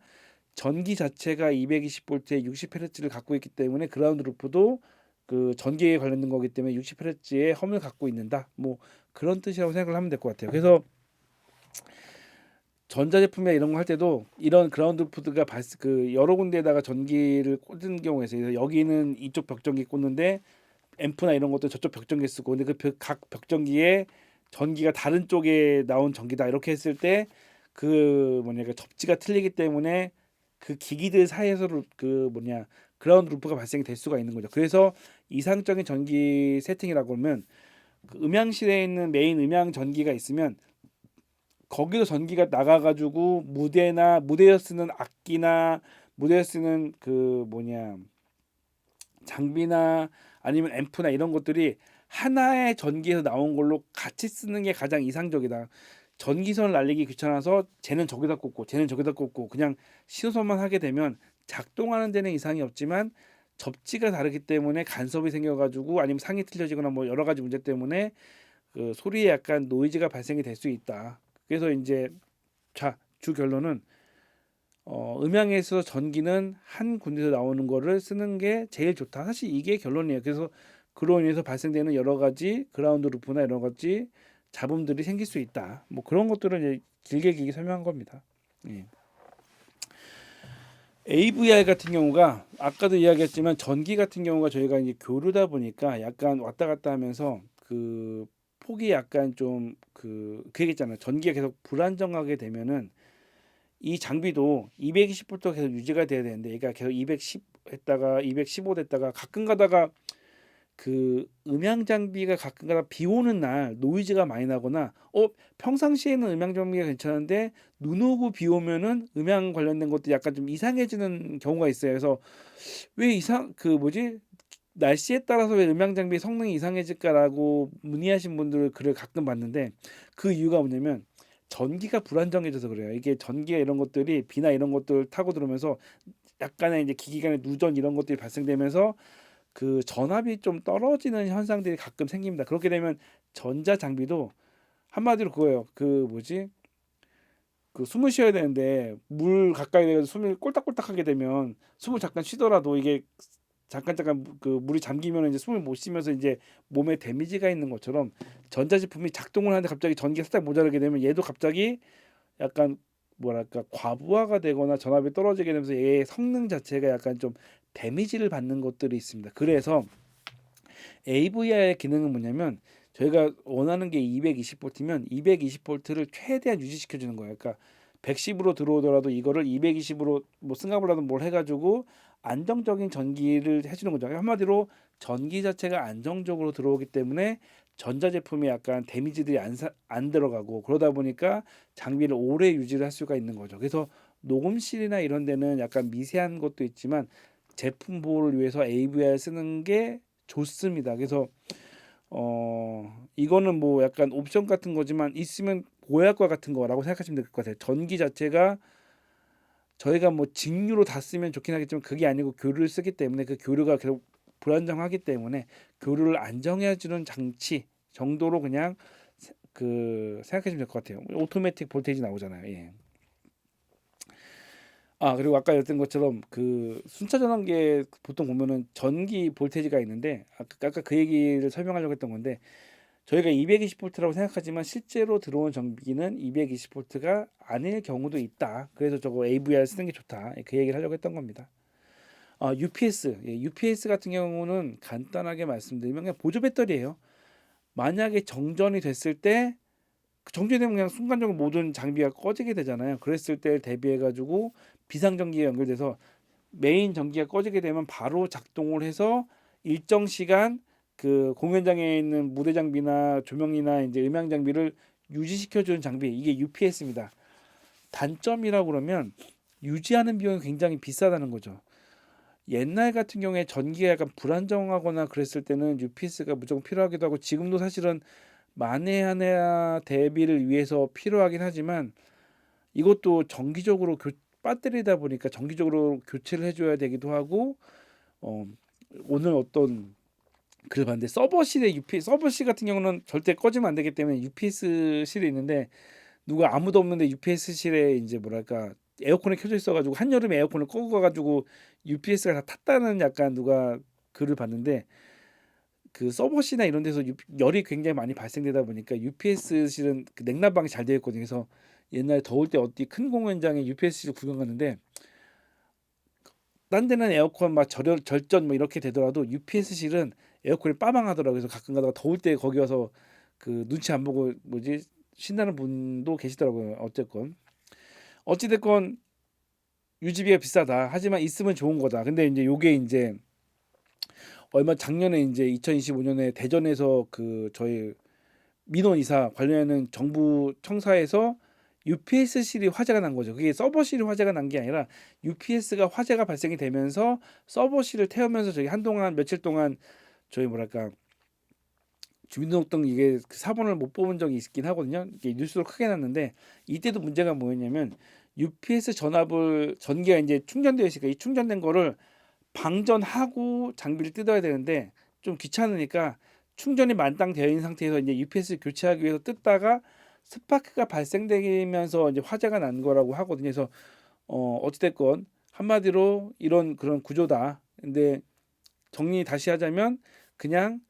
전기 자체가 220V에 60Hz를 갖고 있기 때문에 그라운드 루프도 그 전기에 관련된 거기 때문에 60Hz의 험을 갖고 있는다. 뭐 그런 뜻이라고 생각을 하면 될 것 같아요. 그래서 전자제품이나 이런 거 할 때도 이런 그라운드 루프가 그 여러 군데에다가 전기를 꽂은 경우에 있어요. 여기는 이쪽 벽전기 꽂는데 앰프나 이런 것도 저쪽 벽전기 쓰고 근데 그 각 벽전기에 전기가 다른 쪽에 나온 전기다 이렇게 했을 때 그 뭐냐 그 접지가 틀리기 때문에 그 기기들 사이에서 그 뭐냐 그라운드 루프가 발생이 될 수가 있는 거죠. 그래서 이상적인 전기 세팅이라고 하면 그 음향실에 있는 메인 음향 전기가 있으면 거기서 전기가 나가가지고 무대에 쓰는 악기나 무대에 쓰는 그 뭐냐 장비나 아니면 앰프나 이런 것들이 하나의 전기에서 나온 걸로 같이 쓰는 게 가장 이상적이다. 전기선을 날리기 귀찮아서 쟤는 저기다 꽂고 쟤는 저기다 꽂고 그냥 신호선만 하게 되면 작동하는 데는 이상이 없지만 접지가 다르기 때문에 간섭이 생겨가지고 아니면 상이 틀려지거나 뭐 여러 가지 문제 때문에 그 소리에 약간 노이즈가 발생이 될 수 있다. 그래서 이제 주 결론은 음향에서 전기는 한 군데서 나오는 거를 쓰는 게 제일 좋다. 사실 이게 결론이에요. 그래서 그로 인해서 발생되는 여러 가지 그라운드 루프나 여러 가지 잡음들이 생길 수 있다. 뭐 그런 것들을 이제 길게 설명한 겁니다. 예. AVR 같은 경우가 아까도 이야기했지만 전기 같은 경우가 저희가 이제 교류다 보니까 약간 왔다 갔다 하면서 그 폭이 약간 좀 그 얘기했잖아요. 전기가 계속 불안정하게 되면은 이 장비도 220부터 계속 유지가 돼야 되는데 얘가 계속 210 했다가 215 됐다가 가끔 가다가 그 음향 장비가 가끔 가다 비 오는 날 노이즈가 많이 나거나 평상시에는 음향 장비가 괜찮은데 눈 오고 비 오면은 음향 관련된 것도 약간 좀 이상해지는 경우가 있어요. 그래서 왜 그 뭐지 날씨에 따라서 왜 음향 장비 성능이 이상해질까라고 문의하신 분들을 글을 가끔 봤는데 그 이유가 뭐냐면 전기가 불안정해져서 그래요. 이게 전기가 이런 것들이 비나 이런 것들 타고 들어오면서 약간의 이제 기기 간의 누전 이런 것들이 발생되면서 그 전압이 좀 떨어지는 현상들이 가끔 생깁니다. 그렇게 되면 전자 장비도 한마디로 그거예요. 그 뭐지? 그 숨을 쉬어야 되는데 물 가까이 대서 숨을 꼴딱꼴딱 하게 되면 숨을 잠깐 쉬더라도 이게 잠깐 그 물이 잠기면 이제 숨을 못 쉬면서 이제 몸에 데미지가 있는 것처럼 전자제품이 작동을 하는데 갑자기 전기가 살짝 모자라게 되면 얘도 갑자기 약간 뭐랄까 과부하가 되거나 전압이 떨어지게 되면서 얘의 성능 자체가 약간 좀 데미지를 받는 것들이 있습니다. 그래서 AVR의 기능은 뭐냐면 저희가 원하는 게 220V면 220V를 최대한 유지시켜 주는 거예요. 그러니까 110으로 들어오더라도 이거를 220으로 뭐 승합을 하든 뭘 해가지고 안정적인 전기를 해주는 거죠. 한마디로 전기 자체가 안정적으로 들어오기 때문에 전자제품이 약간 데미지들이 안 들어가고, 그러다 보니까 장비를 오래 유지를 할 수가 있는 거죠. 그래서 녹음실이나 이런 데는 약간 미세한 것도 있지만 제품 보호를 위해서 AVR 쓰는 게 좋습니다. 그래서 이거는 뭐 약간 옵션 같은 거지만 있으면 보약과 같은 거라고 생각하시면 될 것 같아요. 전기 자체가 저희가 뭐 직류로 다 쓰면 좋긴 하겠지만 그게 아니고 교류를 쓰기 때문에 그 교류가 계속 불안정하기 때문에 교류를 안정해 주는 장치 정도로 그냥 생각하시면 될 것 같아요. 오토매틱 볼테이지 나오잖아요. 예. 그리고 아까 했던 것처럼 그 순차 전환기에 보통 보면은 전기 볼테이지가 있는데, 아까 그 얘기를 설명하려고 했던 건데, 저희가 220V라고 생각하지만 실제로 들어온 전기는 220V가 아닐 경우도 있다. 그래서 저거 AVR 쓰는 게 좋다. 그 얘기를 하려고 했던 겁니다. UPS, UPS 같은 경우는 간단하게 말씀드리면 그냥 보조 배터리예요. 만약에 정전이 됐을 때, 정전이 되면 그냥 순간적으로 모든 장비가 꺼지게 되잖아요. 그랬을 때 대비해 가지고 비상전기에 연결돼서 메인 전기가 꺼지게 되면 바로 작동을 해서 일정 시간 그 공연장에 있는 무대 장비나 조명이나 이제 음향 장비를 유지시켜 주는 장비, 이게 UPS입니다. 단점이라고 그러면 유지하는 비용이 굉장히 비싸다는 거죠. 옛날 같은 경우에 전기가 약간 불안정하거나 그랬을 때는 UPS가 무조건 필요하기도 하고, 지금도 사실은 만에 하나 대비를 위해서 필요하긴 하지만 이것도 정기적으로 배터리다 보니까 정기적으로 교체를 해줘야 되기도 하고, 어, 오늘 어떤 글을 봤는데 서버실에 서버실 같은 경우는 절대 꺼지면 안 되기 때문에 UPS실에 있는데, 누가 아무도 없는데 UPS실에 이제 뭐랄까 에어컨이 켜져 있어가지고 한여름에 에어컨을 끄고 가가지고 UPS가 다 탔다는 약간 누가 글을 봤는데, 그 서버실이나 이런 데서 열이 굉장히 많이 발생되다 보니까 UPS실은 그 냉난방이 잘 되어 있거든요. 그래서 옛날에 더울 때 어디 큰 공연장에 UPS실 구경 갔는데, 딴 데는 에어컨 막 절전 뭐 이렇게 되더라도 UPS실은 에어컨이 빠방하더라고요. 그래서 가끔 가다가 더울 때 거기 와서 그 눈치 안 보고 뭐지 신나는 분도 계시더라고요. 어찌 됐건 유지비가 비싸다. 하지만 있으면 좋은 거다. 근데 이제 요게 이제 얼마 작년에 이제 2025년에 대전에서 그 저희 민원이사 관련하는 정부 청사에서 UPS실이 화재가 난 거죠. 그게 서버실이 화재가 난 게 아니라 UPS가 화재가 발생이 되면서 서버실을 태우면서 저희 한동안 며칠 동안 저희 뭐랄까 주민등록등 이게 그 사본을 못 뽑은 적이 있긴 하거든요. 이게 뉴스로 크게 났는데, 이때도 문제가 뭐였냐면 UPS 전압을 전기가 이제 충전되어 있으니까 이 충전된 거를 방전하고 장비를 뜯어야 되는데 좀 귀찮으니까 충전이 만땅 되어 있는 상태에서 이제 UPS 교체하기 위해서 뜯다가 스파크가 발생되면서 이제 화재가 난 거라고 하거든요. 그래서 어찌됐건 한마디로 이런 그런 구조다. 근데 정리 다시 하자면 그냥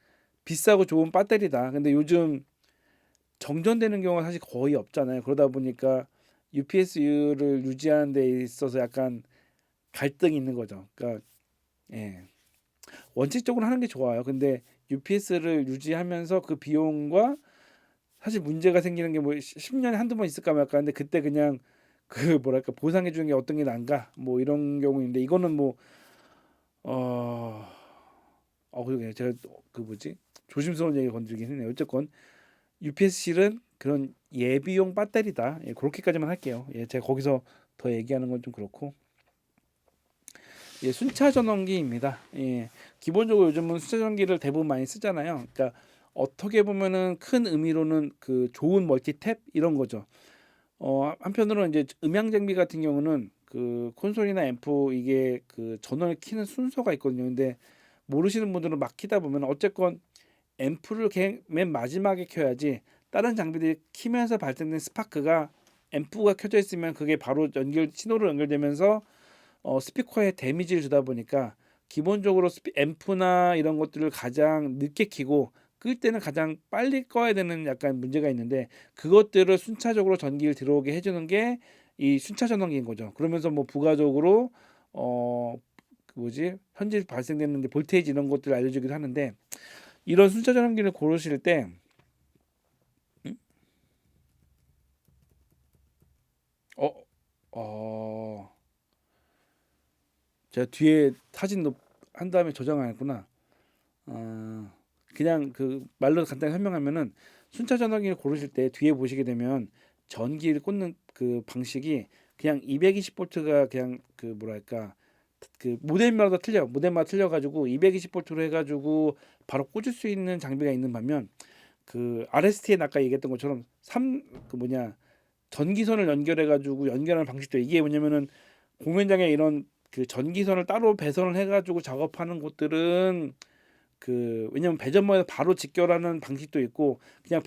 비싸고 좋은 배터리다. 근데 요즘 정전되는 경우가 사실 거의 없잖아요. 그러다 보니까 UPS를 유지하는 데 있어서 약간 갈등이 있는 거죠. 그러니까 예. 원칙적으로 하는 게 좋아요. 근데 UPS를 유지하면서 그 비용과 사실 문제가 생기는 게 뭐 10년에 한두 번 있을까 말까 하는데, 그때 그냥 그 뭐랄까 보상해 주는 게 어떤 게 난가 뭐 이런 경우인데, 이거는 뭐 어, 그러게 제가 그 뭐지 조심스러운 얘기 건드리긴 했네요. 어쨌건 UPS-C는 그런 예비용 배터리다. 예, 그렇게까지만 할게요. 예, 제가 거기서 더 얘기하는 건 좀 그렇고, 예, 순차 전원기입니다. 예, 기본적으로 요즘은 순차 전원기를 대부분 많이 쓰잖아요. 그러니까 어떻게 보면은 큰 의미로는 그 좋은 멀티탭 이런 거죠. 한편으로는 이제 음향 장비 같은 경우는 그 콘솔이나 앰프 이게 그 전원을 키는 순서가 있거든요. 근데 모르시는 분들은 막 키다 보면 어쨌건 앰프를 맨 마지막에 켜야지, 다른 장비들이 키면서 발생된 스파크가 앰프가 켜져 있으면 그게 바로 신호로 연결되면서 스피커에 데미지를 주다 보니까 기본적으로 앰프나 이런 것들을 가장 늦게 켜고 끌 때는 가장 빨리 꺼야 되는 약간 문제가 있는데, 그것들을 순차적으로 전기를 들어오게 해주는 게 이 순차 전원기인 거죠. 그러면서 뭐 부가적으로 그 뭐지 현재 발생되는 볼테이지 이런 것들을 알려주기도 하는데, 이런 순차 전원기를 고르실 때 어, 어, 제가 뒤에 사진 한 다음에 저장 안 했구나. 어, 그냥 그 말로 간단히 설명하면은 순차 전원기를 고르실 때 뒤에 보시게 되면 전기를 꽂는 그 방식이 그냥 220볼트가 그냥 그 뭐랄까 그 모델마다 틀려. 모델마다 틀려가지고 220볼트로 해가지고 바로 꽂을 수 있는 장비가 있는 반면 그 RST에 아까 얘기했던 것처럼 삼 그 뭐냐 전기선을 연결해가지고 연결하는 방식도 이게 뭐냐면은 공연장에 이런 그 전기선을 따로 배선을 해가지고 작업하는 곳들은 그 왜냐면 배전망에서 바로 직결하는 방식도 있고 그냥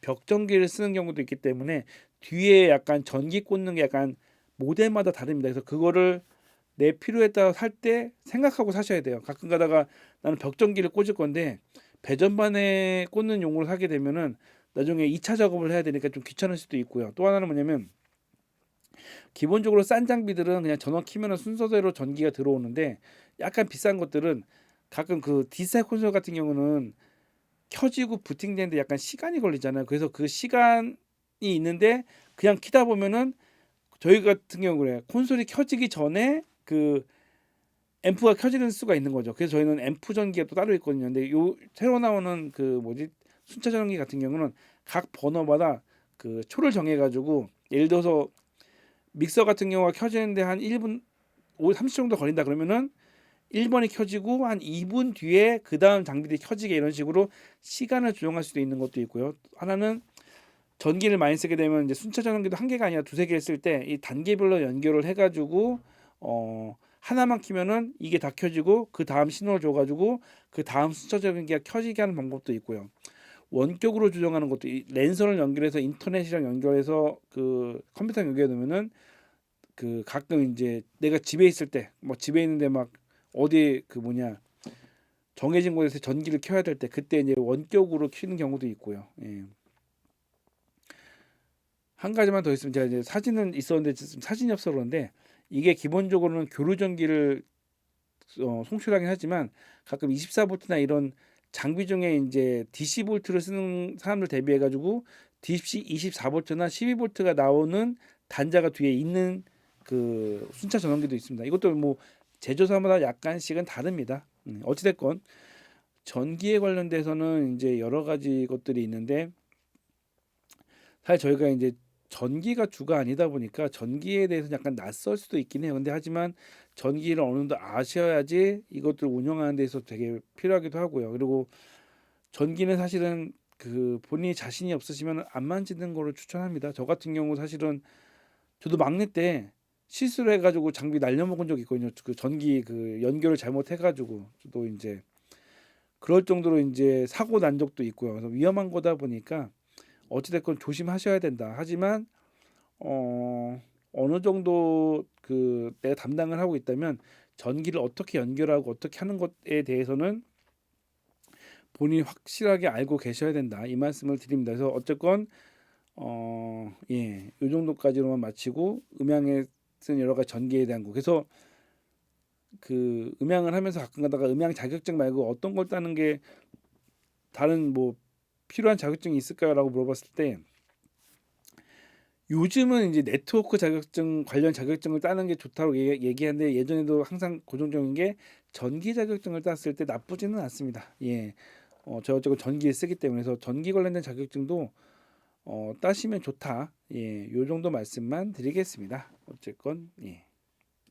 벽전기를 쓰는 경우도 있기 때문에 뒤에 약간 전기 꽂는 게 약간 모델마다 다릅니다. 그래서 그거를 내 필요에 따라 살 때 생각하고 사셔야 돼요. 가끔 가다가 나는 벽전기를 꽂을 건데 배전반에 꽂는 용으로 사게 되면은 나중에 2차 작업을 해야 되니까 좀 귀찮을 수도 있고요. 또 하나는 뭐냐면 기본적으로 싼 장비들은 그냥 전원 키면은 순서대로 전기가 들어오는데 약간 비싼 것들은 가끔 그 디지털 콘솔 같은 경우는 켜지고 부팅되는데 약간 시간이 걸리잖아요. 그래서 그 시간이 있는데 그냥 키다 보면은 저희 같은 경우 그래 콘솔이 켜지기 전에 그 앰프가 켜지는 수가 있는 거죠. 그래서 저희는 앰프 전기가 또 따로 있거든요. 근데 요 새로 나오는 그 뭐지 순차 전원기 같은 경우는 각 번호마다 그 초를 정해가지고 예를 들어서 믹서 같은 경우가 켜지는데 한 1분 30초 정도 걸린다 그러면은 1번이 켜지고 한 2분 뒤에 그 다음 장비들이 켜지게 이런 식으로 시간을 조정할 수도 있는 것도 있고요. 하나는 전기를 많이 쓰게 되면 이제 순차 전원기도 한 개가 아니라 두세 개를 쓸 때 이 단계별로 연결을 해가지고 하나만 키면은 이게 다 켜지고 그 다음 신호를 줘가지고 그 다음 순차 전원기가 켜지게 하는 방법도 있고요. 원격으로 조정하는 것도 이 랜선을 연결해서 인터넷이랑 연결해서 그 컴퓨터 연결해 놓으면은 그 가끔 이제 내가 집에 있을 때 뭐 집에 있는데 막 어디 그 뭐냐 정해진 곳에서 전기를 켜야 될 때 그때 이제 원격으로 켜는 경우도 있고요. 예. 한 가지만 더 있으면 제가 이제 사진은 있었는데 지금 사진이 없어 그런데 이게 기본적으로는 교류 전기를 송출하긴 하지만 가끔 24볼트나 이런 장비 중에 이제 DC 볼트를 쓰는 사람들 대비해 가지고 DC 24볼트나 12볼트가 나오는 단자가 뒤에 있는 그 순차 전원기도 있습니다. 이것도 뭐 제조사마다 약간씩은 다릅니다. 어찌됐건 전기에 관련돼서는 이제 여러 가지 것들이 있는데 사실 저희가 이제 전기가 주가 아니다 보니까 전기에 대해서 약간 낯설 수도 있긴 해요. 근데 하지만 전기를 어느 정도 아셔야지 이것들을 운영하는 데 있어서 되게 필요하기도 하고요. 그리고 전기는 사실은 그 본인이 자신이 없으시면 안 만지는 거를 추천합니다. 저 같은 경우 사실은 저도 막내 때 실수를 해가지고 장비 날려먹은 적이 있거든요. 그 전기 그 연결을 잘못해가지고 저도 이제 그럴 정도로 이제 사고 난 적도 있고요. 그래서 위험한 거다 보니까 어찌됐건 조심하셔야 된다. 하지만 어느 정도 그 내가 담당을 하고 있다면 전기를 어떻게 연결하고 어떻게 하는 것에 대해서는 본인이 확실하게 알고 계셔야 된다. 이 말씀을 드립니다. 그래서 어쨌건 예, 이 정도까지로만 마치고 음향에 쓴 여러 가지 전기에 대한 거. 그래서 그 음향을 하면서 가끔 가다가 음향 자격증 말고 어떤 걸 따는 게 다른 뭐 필요한 자격증이 있을까요라고 물어봤을 때 요즘은 이제 네트워크 자격증 관련 자격증을 따는 게 좋다고 얘기하는데 예전에도 항상 고정적인 게 전기 자격증을 땄을 때 나쁘지는 않습니다. 예, 저 어쨌건 전기에 쓰기 때문에 그래서 전기 관련된 자격증도 따시면 좋다. 예, 요 정도 말씀만 드리겠습니다. 어쨌건 예.